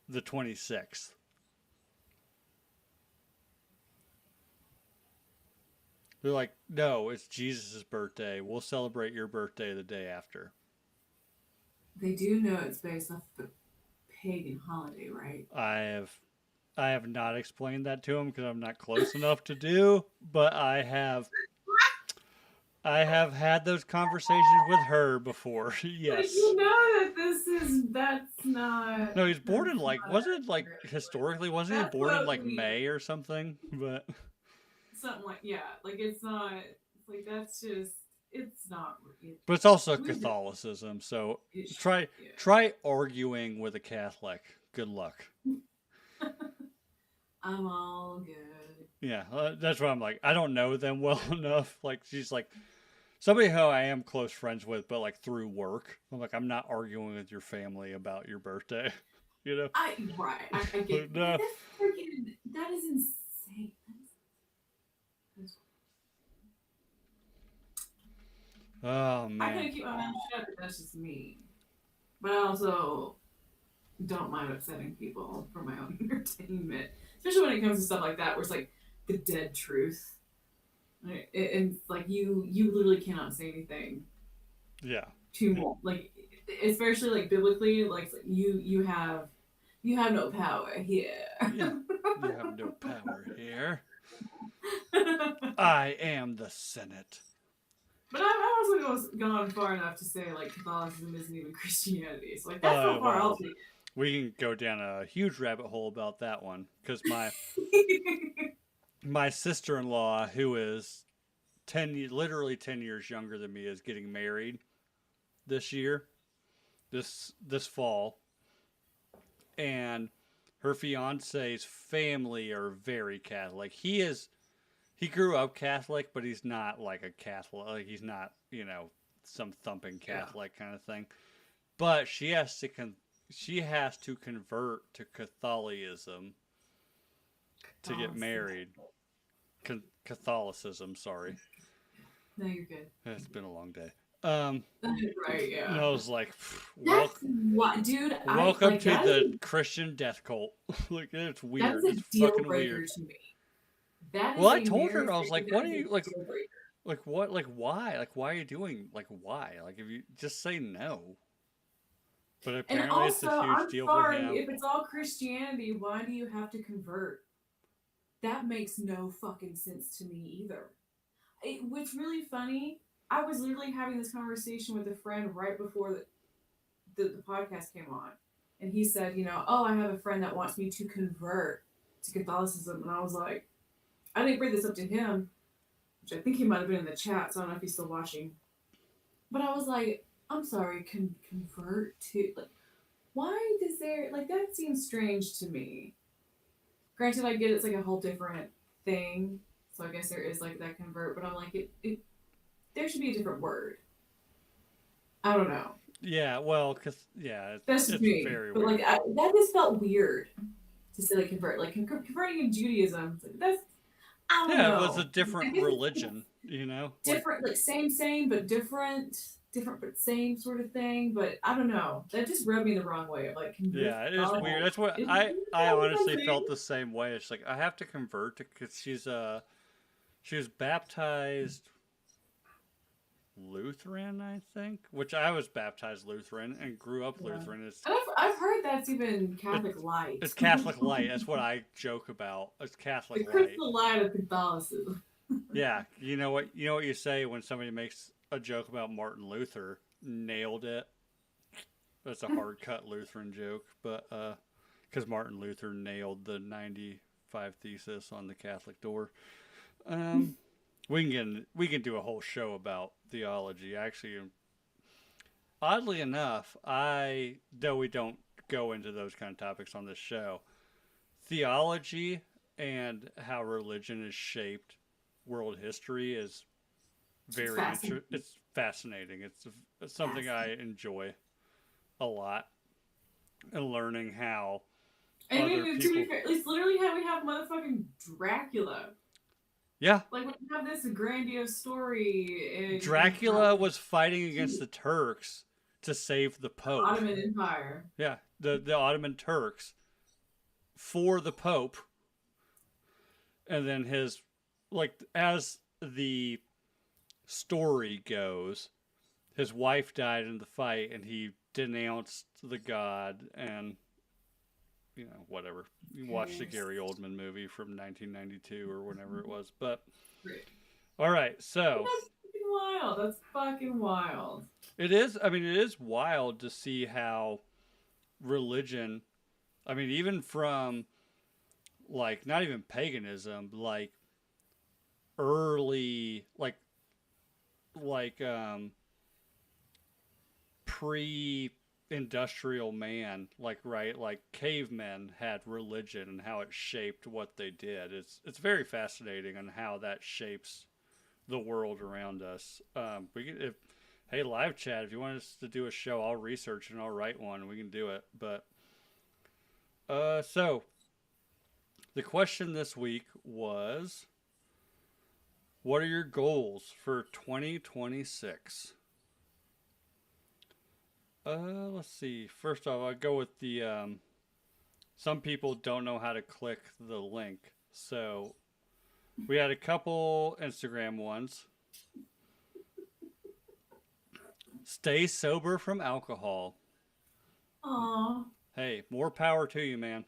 the 26th. They're like, no, it's Jesus' birthday. We'll celebrate your birthday the day after. they do know it's based off the pagan holiday, right? I have I have not explained that to him because I'm not close enough to do, but I have had those conversations with her before. Like Yes. you know that that's not No, he's born in that's like not wasn't it like accurate. historically wasn't he That's born in what like we May or something? But something like yeah, like it's not it's like that's just it's not it's also we just Catholicism, so it, try yeah. try arguing with a Catholic. Good luck. I'm all good. Yeah, that's what I'm like. I don't know them well enough. Like she's like somebody who I am close friends with, but like through work. I'm like I'm not arguing with your family about your birthday. You know? I get But no. that is insane. That is- Oh I man. couldn't keep my mouth shut, but that's just me. But I also don't mind upsetting people for my own entertainment, especially when it comes to stuff like that, where it's like the dead truth, right? And like you literally cannot say anything Yeah. too more, like especially like biblically, like you have no power here. Yeah. You have no power here. But I am the Senate. I've also gone far enough to say like Catholicism isn't even Christianity, so like that's so far I'll Well, take we can go down a huge rabbit hole about that one because it. my sister-in-law, who is literally 10 years younger than me, is getting married this year, this fall, and her fiance's family are very Catholic. He grew up Catholic, but he's not like a Catholic. Like he's not, some thumping Yeah. Catholic kind of thing. But she has to convert to Catholicism to get married. Catholicism, sorry. No, you're good. It's been a long day. Um, Right, and yeah. I was like, That's what, dude. I welcome like to the Christian death cult. Like it's that weird. is a It's deal fucking breaker weird. to me. That Well, is I a told her marriage I was breaker. like, That what are is you a deal breaker. what like why? Like why are you doing like why? Like if you just say no. But And apparently it's a also, huge I'm deal for sorry, him. if it's all Christianity, why do you have to convert? That makes no fucking sense to me either. What's really funny, I was literally having this conversation with a friend right before the podcast came on. And he said, oh, I have a friend that wants me to convert to Catholicism. And I was like, I didn't bring this up to him, which I think he might have been in the chat, so I don't know if he's still watching. But I was like, I'm sorry, convert to, like, why does there, like, that seems strange to me. Granted, I get it's like a whole different thing, so I guess there is like that convert, but I'm like, there should be a different word. I don't know. Yeah, well, cause yeah, That's just it's me. very But like, weird. that just felt weird to say like convert. Like converting in Judaism, it's like, that's, I don't Yeah, it was a know. I different guess it's like religion, like different, like same, but different, different but same sort of thing. But I don't know. That just rubbed me the wrong way. Of like convert yeah, it is Catholic. weird. That's what Is I that what I'm honestly saying? felt the same way. It's like I have to convert because she was baptized Lutheran, I think, which I was baptized Lutheran and grew up Yeah. Lutheran. And I've heard that's even It, Catholic light. it's Catholic light. That's what I joke about. It's The Catholic light. crystal light of Catholicism. Yeah, you know what you say when somebody makes a joke about Martin Luther. Nailed it. That's a hard cut Lutheran joke, but because Martin Luther nailed the 95 thesis on the Catholic door. Um, we can do a whole show about theology. Actually, oddly enough, I though we don't go into those kind of topics on this show, theology and how religion is shaped world history is It's very fascinating. it's fascinating. It's something I Fascinating. enjoy a lot and learning how And I other mean, to be people. fair, it's literally how we have motherfucking Dracula. Yeah, Like, we have this grandiose story in Dracula was fighting against the Turks to save the the Pope. Ottoman Empire. Yeah, the Ottoman Turks for the Pope, and then his like as the story goes, his wife died in the fight, and he denounced the god and whatever. You watch the Yes. Gary Oldman movie from 1992 or whenever it was. But Great. all right, so That's fucking wild. That's fucking wild. it is. I mean, it is wild to see how religion. I mean, even from like not even paganism, like early, like pre-industrial man, like right, like cavemen had religion and how it shaped what they did. It's very fascinating on how that shapes the world around us. We can, if hey live chat, if you want us to do a show, I'll research and I'll write one. We can do it, but So the question this week was, what are your goals for 2026? Let's see. First off, I'll go with the some people don't know how to click the link. So we had a couple Instagram ones. Stay sober from alcohol. Aw, Hey, more power to you, man.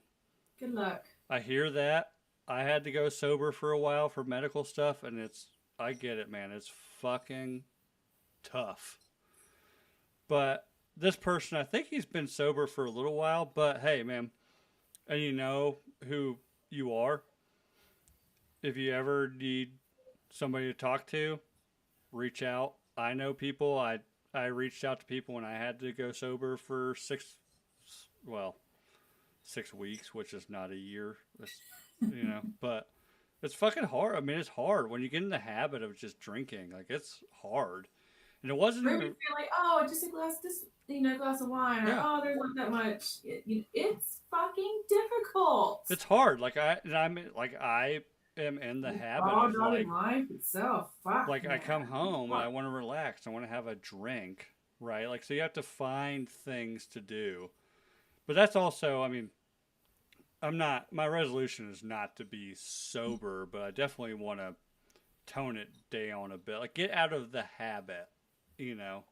good luck. I hear that. I had to go sober for a while for medical stuff, and I get it, man. It's fucking tough. But this person, I think he's been sober for a little while, but hey, man, and you know who you are. If you ever need somebody to talk to, reach out. I know people. I reached out to people when I had to go sober for well, 6 weeks, which is not a year. But it's fucking hard. I mean, it's hard when you get in the habit of just drinking. Like it's hard, and it wasn't Or you even. feel like, oh, just a glass, this, glass of wine, or Yeah, oh, there's not that much. It's fucking difficult. it's hard. I am in the habit Raw of dog life itself. Fuck like I come man. home and I Fuck. want to relax. I want to have a drink, right? Like so you have to find things to do. But that's also, I mean, I'm not. My resolution is not to be sober, but I definitely want to tone it down a bit. Like get out of the habit, you know,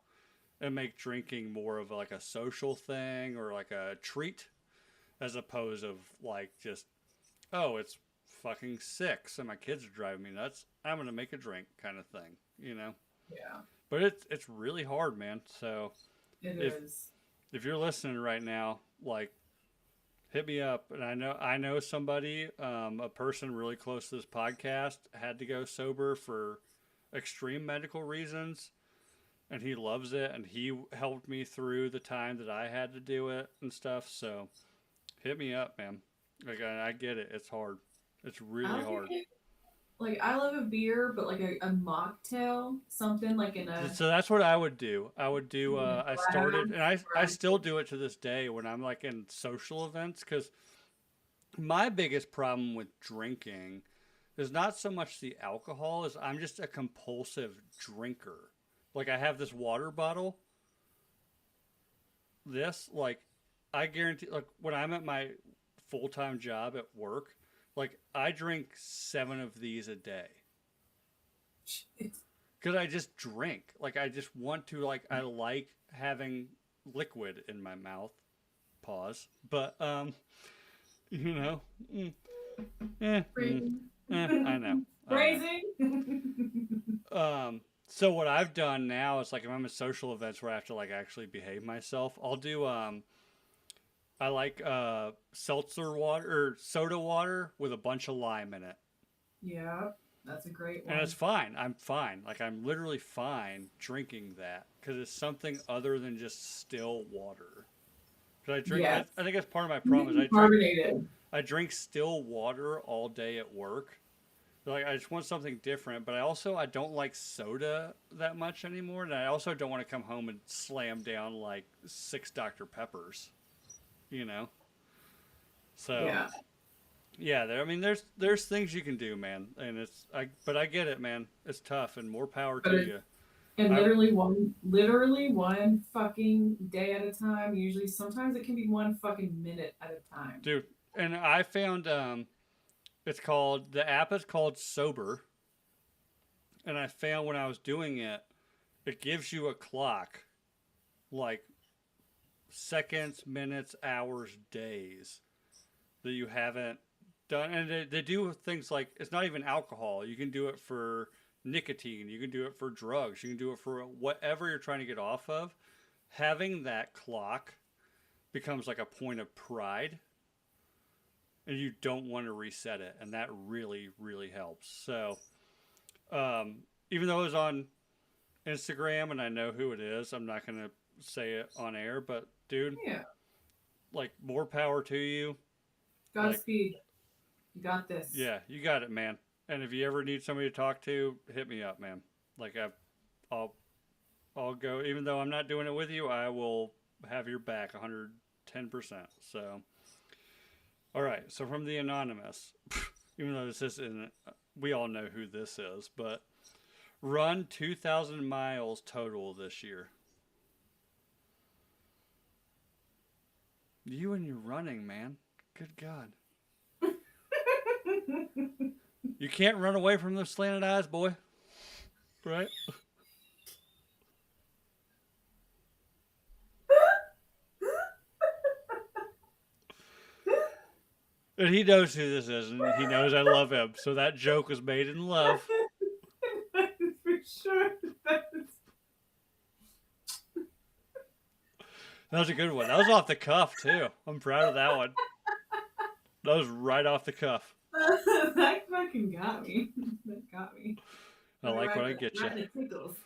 and make drinking more of like a social thing or like a treat as opposed of like just oh it's fucking 6 and my kids are driving me nuts. I'm gonna make a drink kind of thing, you know. Yeah, But it's really hard, man. So it if is. if you're listening right now, like hit me up. And I know somebody, a person really close to this podcast, had to go sober for extreme medical reasons, and he loves it. And he helped me through the time that I had to do it and stuff. So hit me up, man. Like I get it. It's hard. It's I really don't think hard. like I love a beer, but like a mocktail, something like in a So that's what I would do. I would do. I started, glass and I or still do it to this day when I'm like in social events because my biggest problem with drinking is not so much the alcohol as I'm just a compulsive drinker. Like I have this water bottle. This like I guarantee like when I'm at my full-time job at work, like I drink 7 of these a day it's cuz I just drink. Like I just want to like I like having liquid in my mouth. Pause. But you know, mm, eh, mm, phrasing. I know. I know. Phrasing. So what I've done now is like if I'm at social events where I have to like actually behave myself, I'll do I like seltzer water or soda water with a bunch of lime in it. Yeah, that's a great And it's one. fine. I'm fine. Like I'm literally fine drinking that because it's something other than just still water. Because I drink, Yes. I think that's part of my You problem can is be carbonated. I drink still water all day at work. Like I just want something different, but I don't like soda that much anymore, and I also don't want to come home and slam down like 6 Dr. Peppers, you know. So Yeah. yeah, I mean, there's things you can do, man, and but I get it, man. It's tough, and more power But to you. and I literally one fucking day at a time. Usually sometimes it can be one fucking minute at a time. do, and I found the app is called Sober, and I found when I was doing it, it gives you a clock, like seconds, minutes, hours, days that you haven't done. And they do things like it's not even alcohol. You can do it for nicotine, you can do it for drugs, you can do it for whatever you're trying to get off of. Having that clock becomes like a point of pride and you don't want to reset it. And that really, really helps. So, even though it was on Instagram and I know who it is, I'm not going to say it on air, but dude, Yeah. like more power to you. Like, Godspeed. You got this. yeah, you got it, man. And if you ever need somebody to talk to, hit me up, man. Like I'll, I'll go. Even though I'm not doing it with you, I will have your back 110%. So All right. So from the anonymous, even though this isn't, we all know who this is, but run 2,000 miles total this year. You and your running, man. Good God. You can't run away from those slanted eyes, boy. Right? And he knows who this is, and he knows I love him. So that joke was made in love. For sure. That was a good one. That was off the cuff, too. I'm proud of that one. That was right off the cuff. That fucking got me. That got me. I like when I get you. Right in the tickles.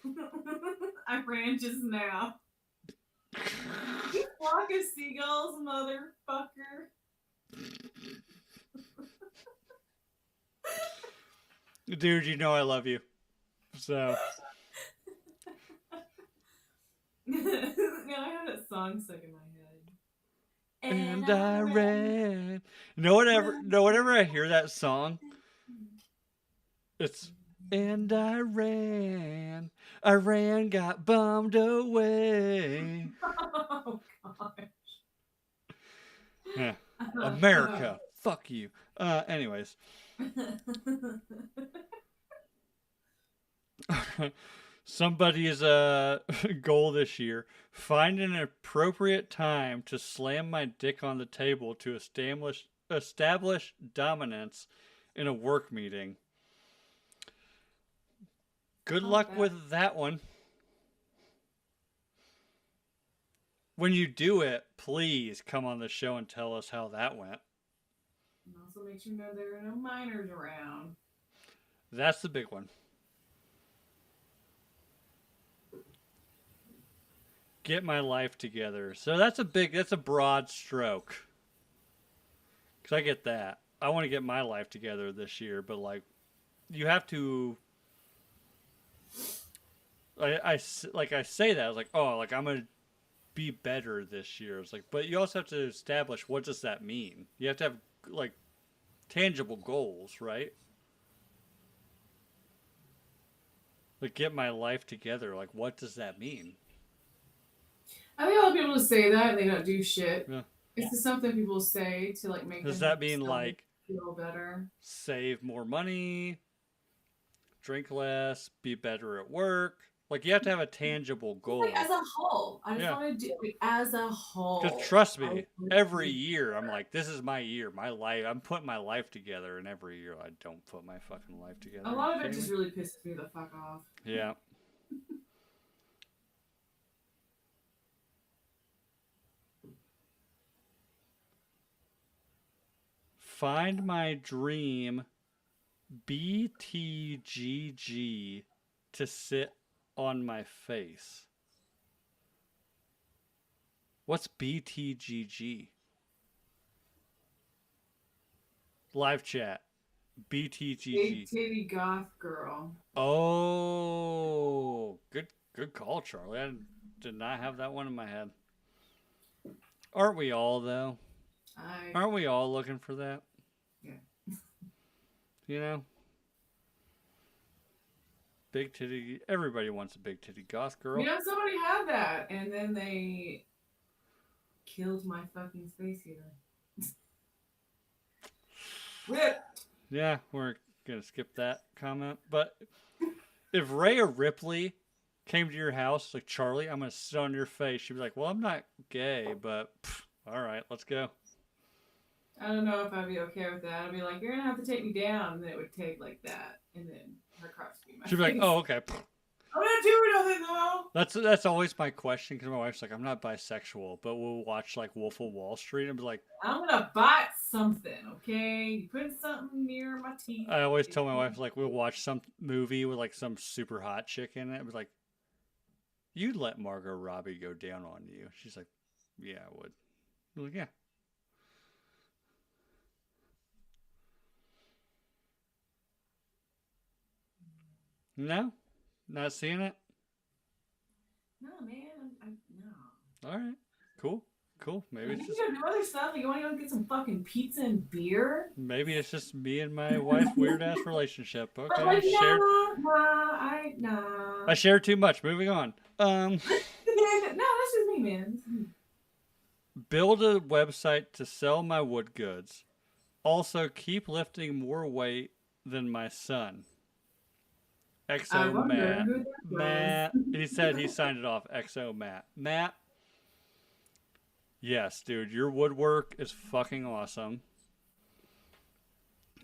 I ran just now. You flock of seagulls, motherfucker. Dude, you know I love you. So. Yeah, I have that song stuck in my head. And I ran. Whenever I hear that song, it's and I ran, got bummed away. Oh gosh. Yeah. America, fuck you. Anyways. Somebody's goal this year: find an appropriate time to slam my dick on the table to establish dominance in a work meeting. Good luck with that one. When you do it, please come on the show and tell us how that went. And also make sure there are no minors around. That's the big one. Get my life together. So that's a broad stroke. Because I get that. I want to get my life together this year, but like, you have to. I say that. I was like, oh, like I'm going to be better this year. It's like, but you also have to establish what does that mean? You have to have like tangible goals, right? Like, get my life together. Like, what does that mean? I think a lot of people just say that and they don't do shit. Yeah. It's just something people say to like make. Does that mean like feel better? Save more money, drink less, be better at work? Like, you have to have a tangible goal. Like, as a whole, I just want to do like as a whole. Because trust me, every year I'm like, this is my year, my life. I'm putting my life together, and every year I don't put my fucking life together. A lot of it just really pisses me the fuck off. Yeah. Find my dream BTGG to sit on my face. What's BTGG? Live chat. BTGG. Big titty goth girl. Oh, good call, Charlie. I did not have that one in my head. Aren't we all, though? Aren't we all looking for that? Yeah. You know? Big titty. Everybody wants a big titty goth girl. You know, somebody had that, and then they killed my fucking space heater. Rip. Yeah, we're gonna skip that comment. But if Rhea Ripley came to your house like, Charlie, I'm gonna sit on your face, she'd be like, well, I'm not gay, but all right, let's go. I don't know if I'd be okay with that. I'd be like, you're gonna have to take me down, and then it would take like that, and then her crotch would be my She'd be like, oh, okay. I'm not doing nothing though. That's always my question, because my wife's like, I'm not bisexual, but we'll watch like Wolf of Wall Street and be like, I'm gonna bite something, okay? You put something near my teeth. I always tell my wife, like, we'll watch some movie with like some super hot chick in it. It was like, you'd let Margot Robbie go down on you. She's like, yeah, I would. I'm like, yeah. No? Not seeing it? No, man. No. All right. Cool. Cool. Maybe Like, it's you just can go do other stuff. Like, you want to go get some fucking pizza and beer? me and my wife's weird ass relationship. But Okay, like, nah. I share too much. Moving on. No, that's just me, man. This is me. Build a website to sell my wood goods. Also, keep lifting more weight than my son. I XO wonder Matt. who that was. Matt. He said he signed it off. XO Matt. Matt. Yes, dude, your woodwork is fucking awesome.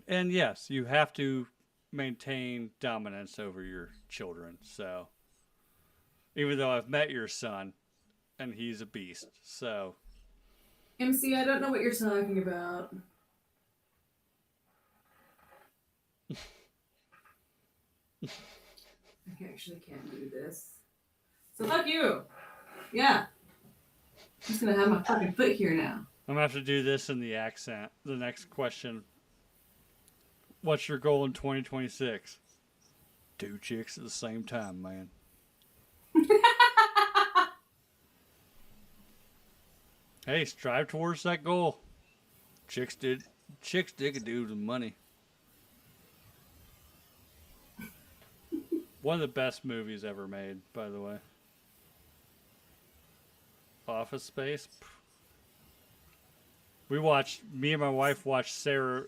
And yes, you have to maintain dominance over your children. So, even though I've met your son and he's a beast. So, MC, I don't know what you're talking about. I actually can't do this. So fuck you. Yeah. I'm just gonna have my fucking foot here now. I'm gonna have to do this in the accent. The next question. What's your goal in 2026? 2 chicks at the same time, man. Hey, strive towards that goal. Chicks dig a dude with money. One of the best movies ever made, by the way. Office Space. Me and my wife watched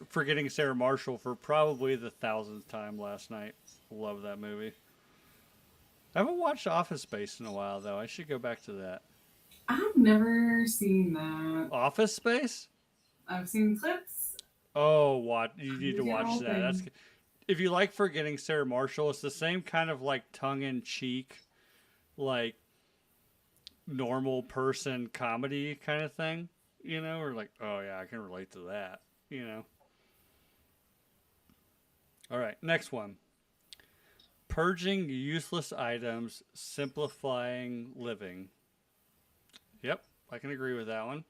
Forgetting Sarah Marshall for probably the 1000th time last night. Love that movie. I haven't watched Office Space in a while, though. I should go back to that. I've never seen that. Office Space? I've seen clips. Oh, you need to The watch whole that. That's thing. if you like Forgetting Sarah Marshall, it's the same kind of like tongue-in-cheek, like normal person comedy kind of thing, or like, oh yeah, I can relate to that. All right, next one. Purging useless items, simplifying living. Yep, I can agree with that one.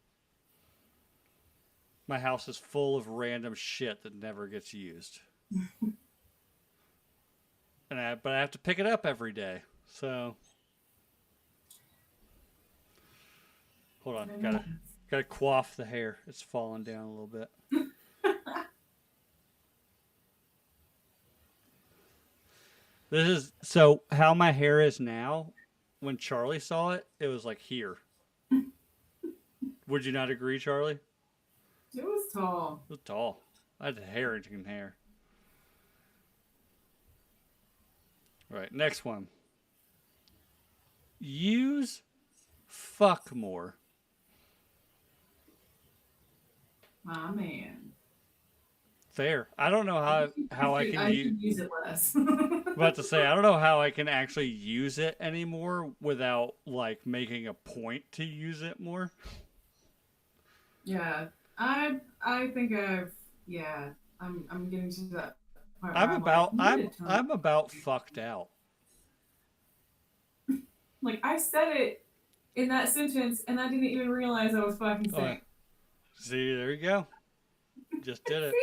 My house is full of random shit that never gets used. But I have to pick it up every day. So hold on, gotta quaff the hair. It's falling down a little bit. This is so how my hair is now. When Charlie saw it, it was like here. Would you not agree, Charlie? It was tall. It was tall. I had Harrington hair. All right, next one. Use fuck more. My man. Fair. I don't know how I can use it less. about to say I don't know how I can actually use it anymore without like making a point to use it more. Yeah, I think I'm getting to that part. I'm about fucked out. Like I said it in that sentence, and I didn't even realize I was fucking saying. See, there you go. Just did it.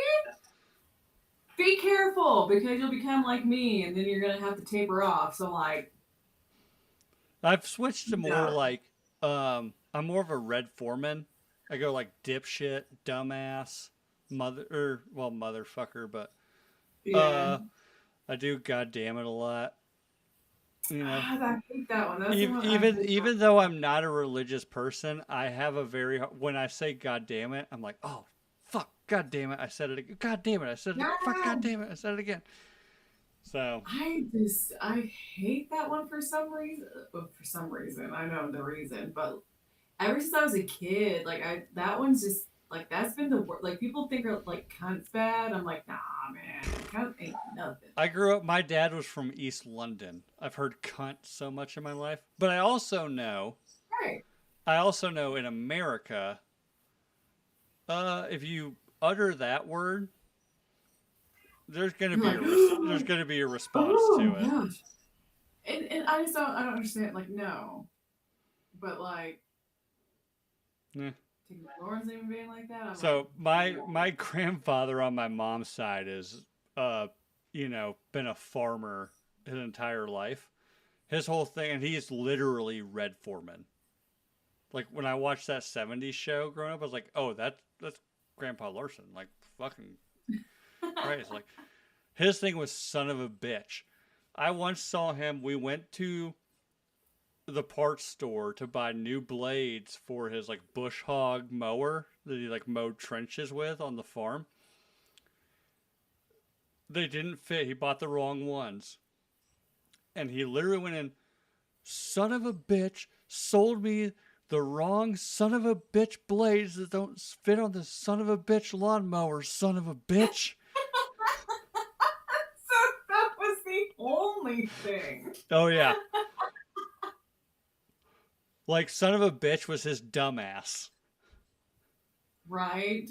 Be careful because you'll become like me, and then you're gonna have to taper off. So like, I've switched to more like I'm more of a Red Foreman. I go like dipshit, dumbass, motherfucker, but I do goddamn it a lot. I hate that one. That's even though I'm not a religious person, I have when I say God damn it, I'm like, oh fuck, God damn it, I said it again. God damn it, I said it. Fuck, God damn it, I said it again. So I hate that one for some reason. Well, for some reason, I know the reason, but ever since I was a kid, like that one's just like that's been the worst. Like people think like cunt's bad. I'm like, nah, man, cunt ain't nothing. My dad was from East London. I've heard cunt so much in my life, but I also know in America, if you utter that word, there's gonna be a response to it. Gosh. And I don't understand. Like no, but like. Yeah. Lauren's even being like that. So my grandfather on my mom's side is been a farmer his entire life. His whole thing, and he's literally Red Foreman. Like when I watched that '70s show growing up, I was like, oh, that's Grandpa Larson. Like fucking Christ. Like his thing was son of a bitch. I once saw him. We went to the parts store to buy new blades for his like bush hog mower that he like mowed trenches with on the farm. They didn't fit. He bought the wrong ones. And he literally went in, son of a bitch, sold me the wrong son of a bitch blades that don't fit on the son of a bitch lawnmower, son of a bitch. So that was the only thing. Oh, yeah. Like, son of a bitch was his dumbass. Right.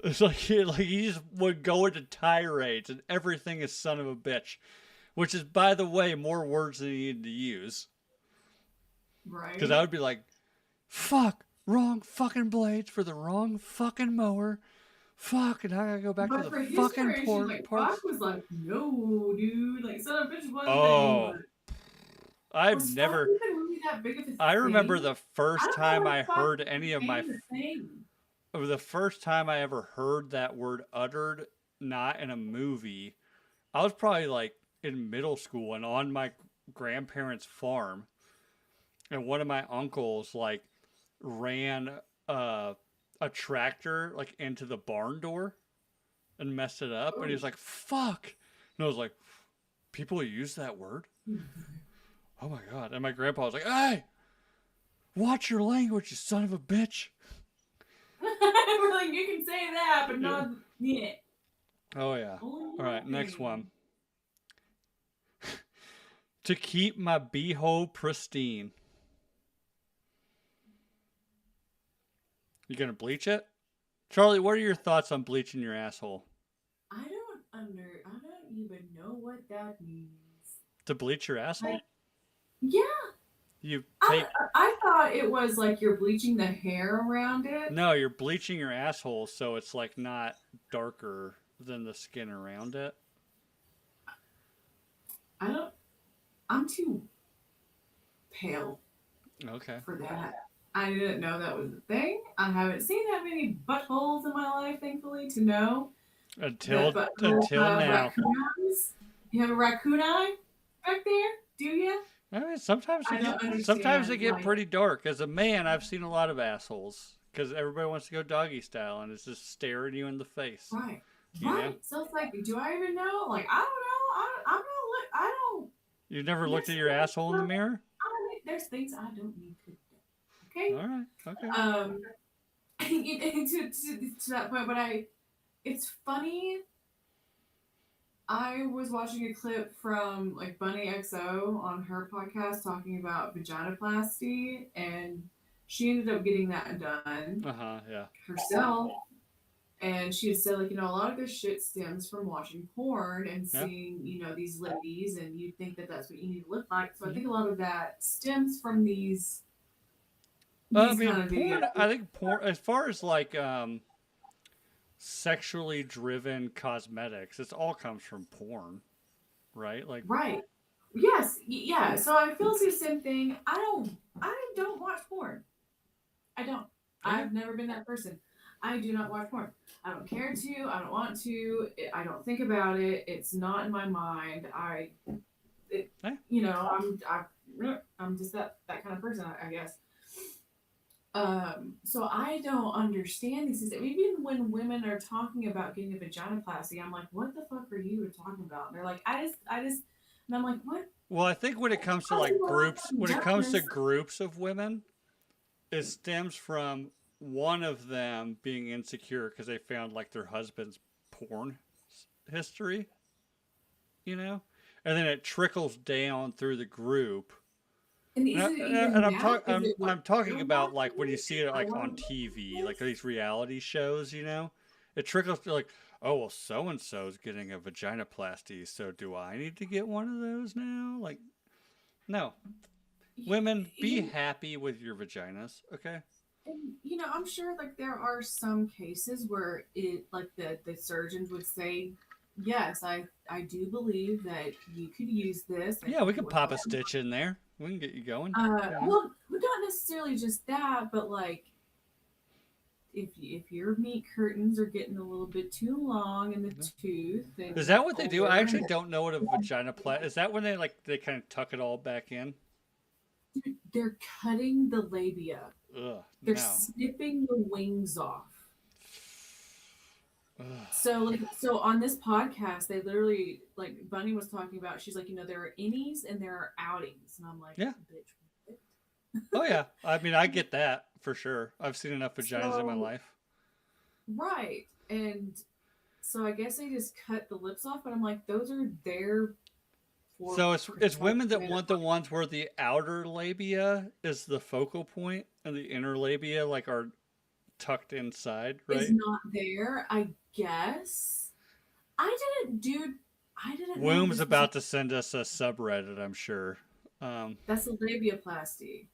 It's like he just would go into tirades and everything is son of a bitch. Which is, by the way, more words than he needed to use. Right. Because I would be like, fuck, wrong fucking blades for the wrong fucking mower. Fuck, and I gotta go back but to for the his fucking generation, like parts. Fox was like, no, dude, like son of a bitch one Oh, thing. I've never. Even really that big of a I remember thing? the first time I heard any of my. The thing. The first time I ever heard that word uttered, not in a movie, I was probably like in middle school and on my grandparents' farm, and one of my uncles like ran a tractor like into the barn door and messed it up, and he was like, "Fuck!" And I was like, "People use that word? Oh my god!" And my grandpa was like, "Hey, watch your language, you son of a bitch." We're like, you can say that, but not yeah. Oh yeah. All right, next one. To keep my beehole pristine. You gonna bleach it? Charlie, what are your thoughts on bleaching your asshole? I don't even know what that means. To bleach your asshole? Yeah. You take... I thought it was like you're bleaching the hair around it. No, you're bleaching your asshole so it's like not darker than the skin around it. I'm too pale. Okay. For that. I didn't know that was a thing. I haven't seen that many buttholes in my life, thankfully, to know. Until now. You have a raccoon eye back there? Do you? I mean, sometimes they get pretty dark. As a man, I've seen a lot of assholes because everybody wants to go doggy style and it's just staring you in the face. Right. Right. So it's like, do I even know? Like, I don't know. I don't. You've never looked at your asshole in the mirror? There's things I don't need to do. Okay. All right. Okay. To that point, but it's funny. I was watching a clip from like Bunny XO on her podcast talking about vaginoplasty, and she ended up getting that done herself. And she had said, like, a lot of this shit stems from watching porn and seeing, these ladies, and you think that that's what you need to look like. So I think a lot of that stems from these kind of porn. I think porn, as far as like sexually driven cosmetics, it all comes from porn, right? Like right. Yes, yeah. So I feel it's the same thing. I don't watch porn. I don't. I've never been that person. I do not watch porn. I don't care to. I don't want to. I don't think about it. It's not in my mind. I'm just that kind of person, I guess. So I don't understand these things. Even when women are talking about getting a vaginoplasty, I'm like, what the fuck are you talking about? And they're like, I just, and I'm like, what? Well, I think when it comes to like groups, when it comes to groups of women, it stems from one of them being insecure because they found like their husband's porn history, and then it trickles down through the group. And I'm talking about like when you see it like on TV, like these reality shows, it trickles to like, oh well, so and so's getting a vaginoplasty, so do I need to get one of those now? Like, no, women, be happy with your vaginas, okay? And I'm sure like there are some cases where it like the surgeons would say, yes, I do believe that you could use this. Yeah, we could pop a stitch in there. We can get you going. Well, not necessarily just that, but like if your meat curtains are getting a little bit too long in the tooth, Is and that what they do? I actually don't know what a vaginoplasty is. That when they kind of tuck it all back in? they're cutting the labia. Ugh, They're no. snipping the wings off. Ugh. So on this podcast, they literally like Bunny was talking about. She's like, there are innies and there are outings, and I'm like, Yeah. bitch. What? Oh yeah. I mean, I get that for sure. I've seen enough vaginas in my So life. right, and so I guess they just cut the lips off, but I'm like, those are there for So it's women that protection. want the ones where the outer labia is the focal point and the inner labia like are tucked inside, Is right? not there, I guess. I didn't, dude. I didn't know Womb's this was. about to send us a subreddit, I'm sure. That's a labiaplasty.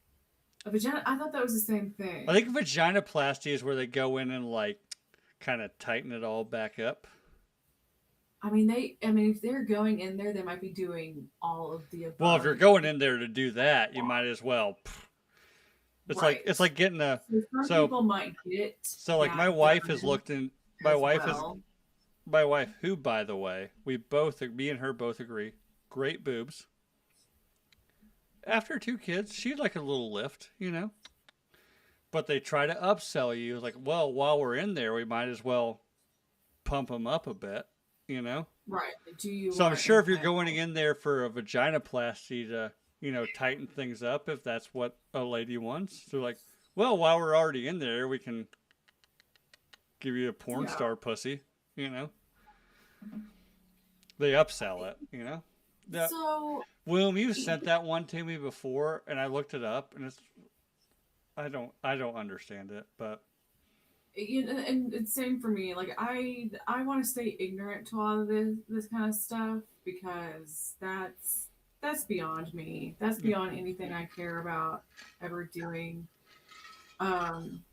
A vagina. I thought that was the same I thing. think vaginoplasty is where they go in and like kind of tighten it all back up. I mean, they. I mean, if they're going in there, they might be doing all of the Well, if above. you're going in there to do that, you might as well. It's Right. like getting a So some so people might get so like that my wife has done looked in. My as wife is well. my wife, who by the way, me and her both agree, great boobs. After 2 kids, she'd like a little lift. But they try to upsell you like, well, while we're in there, we might as well pump them up a bit. Right. Do you So I'm want sure if you're implant? going in there for a vaginoplasty to, tighten things up, if that's what a lady wants, they're like, well, while we're already in there, we can give you a porn Yeah. star pussy. You know, they upsell it. Yeah. So William, you sent that one to me before, and I looked it up, and I don't understand it, but and it's same for me. Like I want to stay ignorant to all of this kind of stuff because that's beyond me. That's yeah. beyond anything I care about ever doing. Um,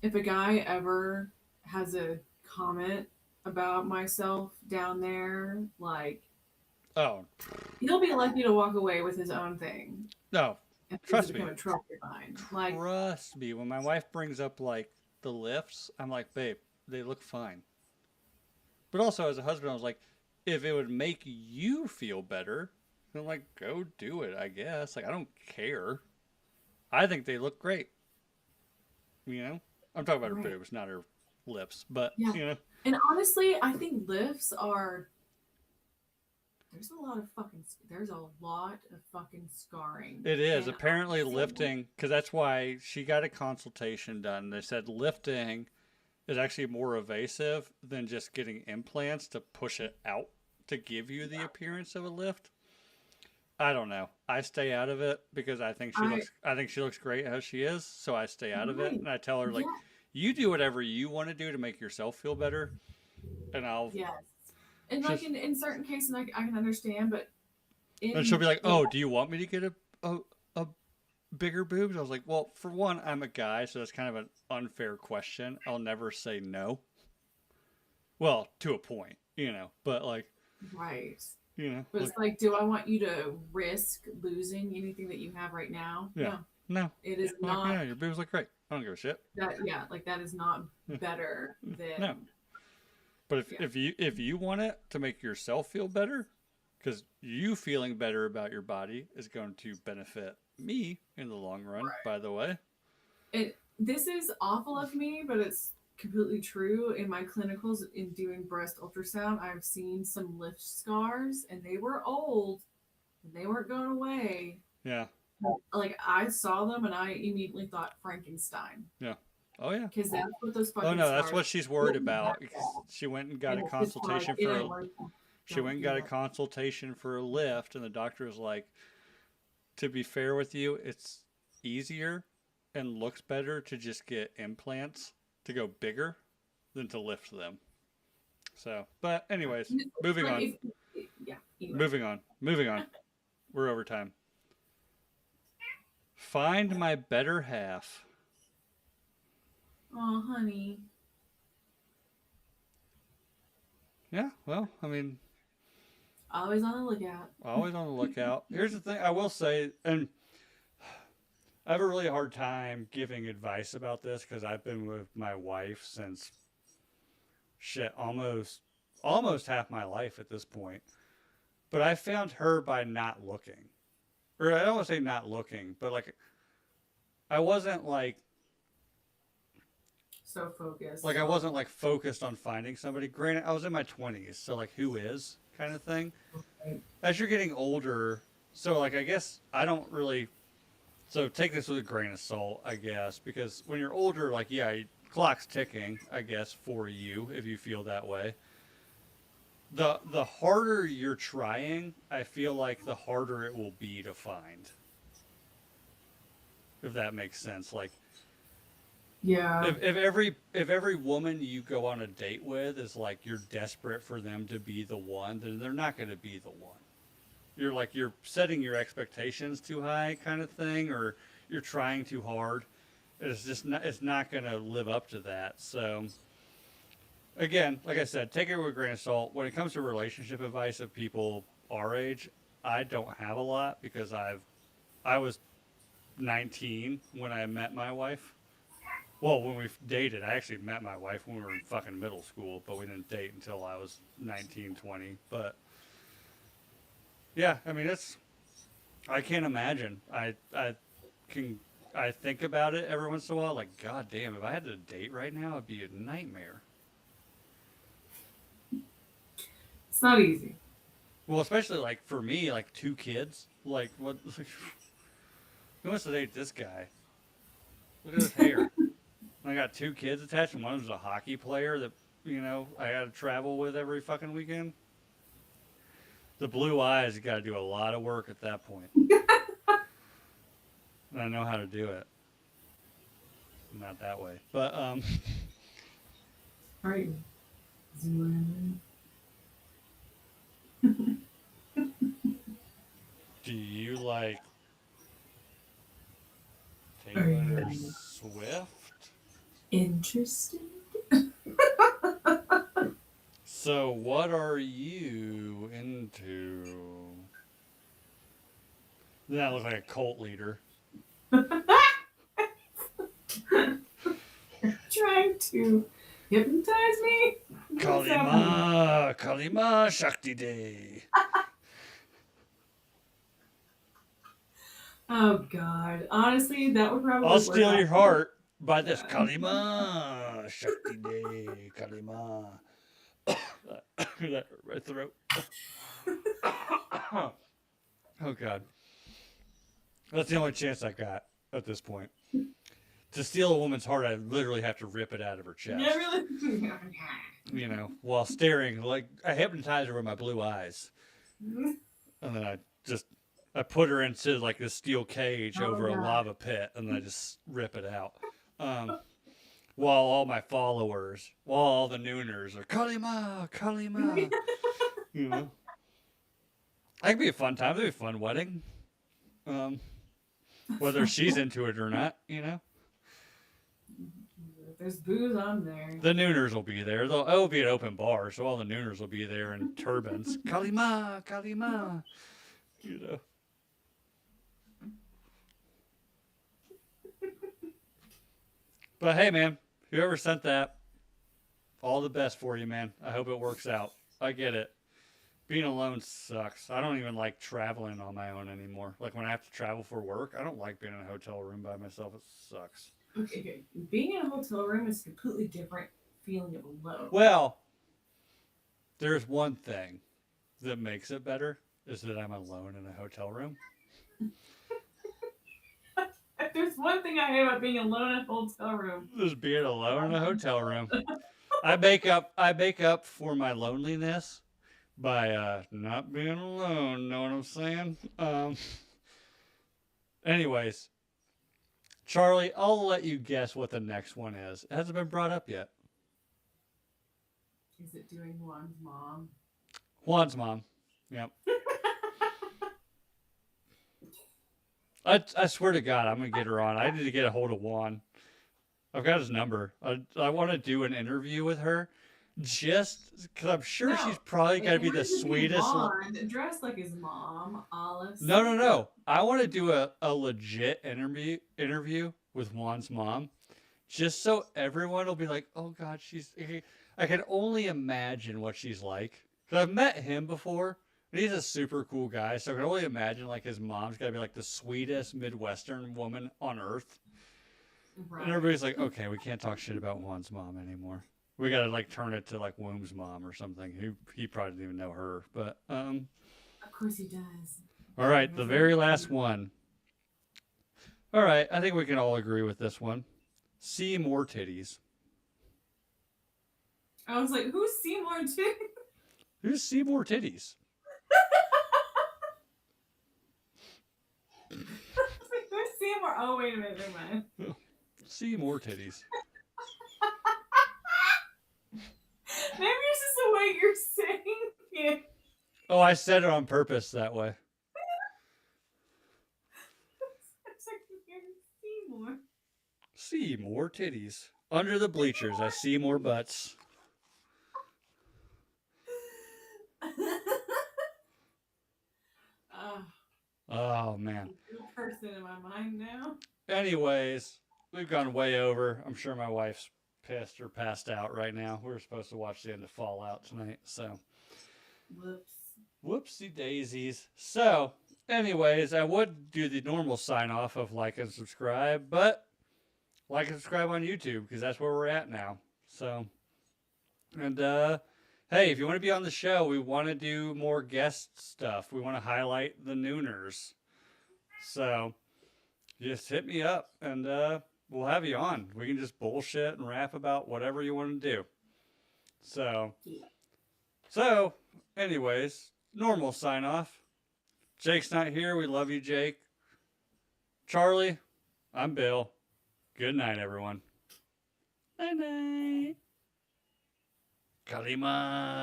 if a guy ever has a comment about myself down there, like Oh he'll be lucky to walk away with his own thing no, and things trust become me, a trophy mine. Like trust me. When my wife brings up like the lifts, I'm like, babe, they look fine. But also as a husband, I was like, if it would make you feel better, then like go do it. I guess like I don't care. I think they look great. I'm talking about her right. boobs, not her lips, but Yeah. And honestly, I think lifts are there's a lot of fucking scarring. it is And apparently honestly, lifting because that's why she got a consultation done. They said lifting is actually more evasive than just getting implants to push it out to give you the appearance of a lift. I don't know. I stay out of it because I I think she looks great as she is, so I stay out of it right. and I tell her like Yeah, you do whatever you want to do to make yourself feel better and I'll yes. And like just in certain cases I can understand, but and she'll in be like, like "Oh, do you want me to get a bigger boobs?" I was like, "Well, for one, I'm a guy, so that's kind of an unfair question. I'll never say no." Well, to a point, but like, right. But like it's like, do I want you to risk losing anything that you have right now? yeah. No. No. It is I'm like, not yeah, your boobs look great. I don't give a shit. that yeah, like that is not better No. than But if, yeah. if you want it to make yourself feel better, because you feeling better about your body is going to benefit me in the long run. Right. By the way, And this is awful of me, but it's completely true. In my clinicals in doing breast ultrasound, I've seen some lift scars and they were old and they weren't going away. yeah, Like I saw them and I immediately thought Frankenstein yeah, oh yeah, because that's what those oh fucking no, that's scars what she's worried didn't about. work Because out. she went and got And a it's just like consultation it for a ain't worth it. she went Don't and do got a that. consultation for a lift, and the doctor was like, "To be fair with you, it's easier and looks better to just get implants to go bigger than to lift them." So, but anyways, moving Like on, yeah. Anyway. moving on. We're over time. Find my better half. Oh, honey. Yeah, well, I mean, Always on the lookout. Always on the lookout. Here's the thing I will say, and I have a really hard time giving advice about this because I've been with my wife since shit almost half my life at this point. But I found her by not looking, or I don't want to say not looking, but like I wasn't So focused. like I wasn't like focused on finding somebody. Granted, I was in my 20s, so like who is kind of thing. Right. As you're getting older, so like I guess I don't really. So take this with a grain of salt, I guess, because when you're older, like yeah, clock's ticking, I guess, for you if you feel that way. The harder you're trying, I feel like the harder it will be to find. If that makes sense. Like Yeah. if every woman you go on a date with is like you're desperate for them to be the one, then they're not going to be the one. You're setting your expectations too high kind of thing, or you're trying too hard. It's not going to live up to that. So again, like I said, take it with a grain of salt. When it comes to relationship advice of people our age, I don't have a lot because I was 19 when I met my wife. Well, when we dated, I actually met my wife when we were in fucking middle school, but we didn't date until I was 19, 20. But yeah, I mean, I can't imagine. Can, I think about it every once in a while, like, God damn, if I had to date right now, it'd be a nightmare. It's not easy. Well, especially like for me, like two kids. Like, what? Who wants to date this guy? Look at his hair. I got two kids attached, and one was a hockey player that I got to travel with every fucking weekend. The blue eyes got to do a lot of work at that point, and I know how to do it. Not that way, but All right. Zoom do you like in. Are you Taylor ready? Swift? Interesting. So, what are you into? Doesn't that look like a cult leader? Trying to hypnotize me? What's happening? Kalima Shakti Day. Oh God. Honestly, that would probably I'll work steal out. your heart by this Yeah. Kalima Shakti Day. Kalima. That hurt my throat. Oh God. That's the only chance I got at this point. To steal a woman's heart, I literally have to rip it out of her chest. Yeah, really. While staring, like I hypnotize her with my blue eyes, and then I put her into like this steel cage Oh, over a God. lava pit, and then I just rip it out. While all my followers, while all the nooners are Kalima, Kalima, that could be a fun time. That'd be a fun wedding. Whether she's into it or not. There's booze on there. The nooners will be there. It'll be an open bar, so all the nooners will be there in turbans. Kalima, Kalima. But hey, man, whoever sent that, all the best for you, man. I hope it works out. I get it. Being alone sucks. I don't even like traveling on my own anymore. Like when I have to travel for work, I don't like being in a hotel room by myself. It sucks. Okay. Being in a hotel room is a completely different feeling of alone. Well, there's one thing that makes it better is that I'm alone in a hotel room. If there's one thing I hate about being alone in a hotel room. Just being alone in a hotel room. I make up for my loneliness by not being alone. Know what I'm saying? Anyways, Charlie, I'll let you guess what the next one is. It hasn't been brought up yet. Is it doing Juan's mom? Juan's mom. Yep. I swear to God, I'm gonna get her on. I need to get a hold of Juan. I've got his number. I want to do an interview with her, Just because I'm sure No, she's probably if got to you be the wanted to be sweetest. Bond, dress like his mom, Olive No, no, Sacco. no. I want to do a legit interview with Juan's mom, just so everyone will be like, "Oh God, she's." I can only imagine what she's like. Cause I've met him before, and he's a super cool guy. So I can only imagine like his mom's got to be like the sweetest Midwestern woman on earth. And Right. everybody's like, "Okay, we can't talk shit about Juan's mom anymore. We got to like turn it to like Womb's mom or something." He probably didn't even know her, but Of course he does. all He right, the has very everything. last one. All right, I think we can all agree with this one. See more titties. I was like, who's Seymour too? Who's see more titties? Who's Seymour? Oh, wait a minute, never mind. See more titties. Maybe it's just the way you're saying it. Oh, I said it on purpose that way. It's like Seymour. See more titties. Under the bleachers, I see more butts. uh, Oh, man. New person in my mind now. Anyways, we've gone way over. I'm sure my wife's pissed or passed out right now. We were supposed to watch the end of Fallout tonight, so Whoops. whoopsie daisies. So, anyways, I would do the normal sign off of like and subscribe, but like and subscribe on YouTube because that's where we're at now. So, and hey, if you want to be on the show, we want to do more guest stuff. We want to highlight the Nooners. So, just hit me up and we'll have you on. We can just bullshit and rap about whatever you want to do. So, Yeah. so, anyways, normal sign off. Jake's not here. We love you, Jake. Charlie, I'm Bill. Good night, everyone. Night night. Kalima.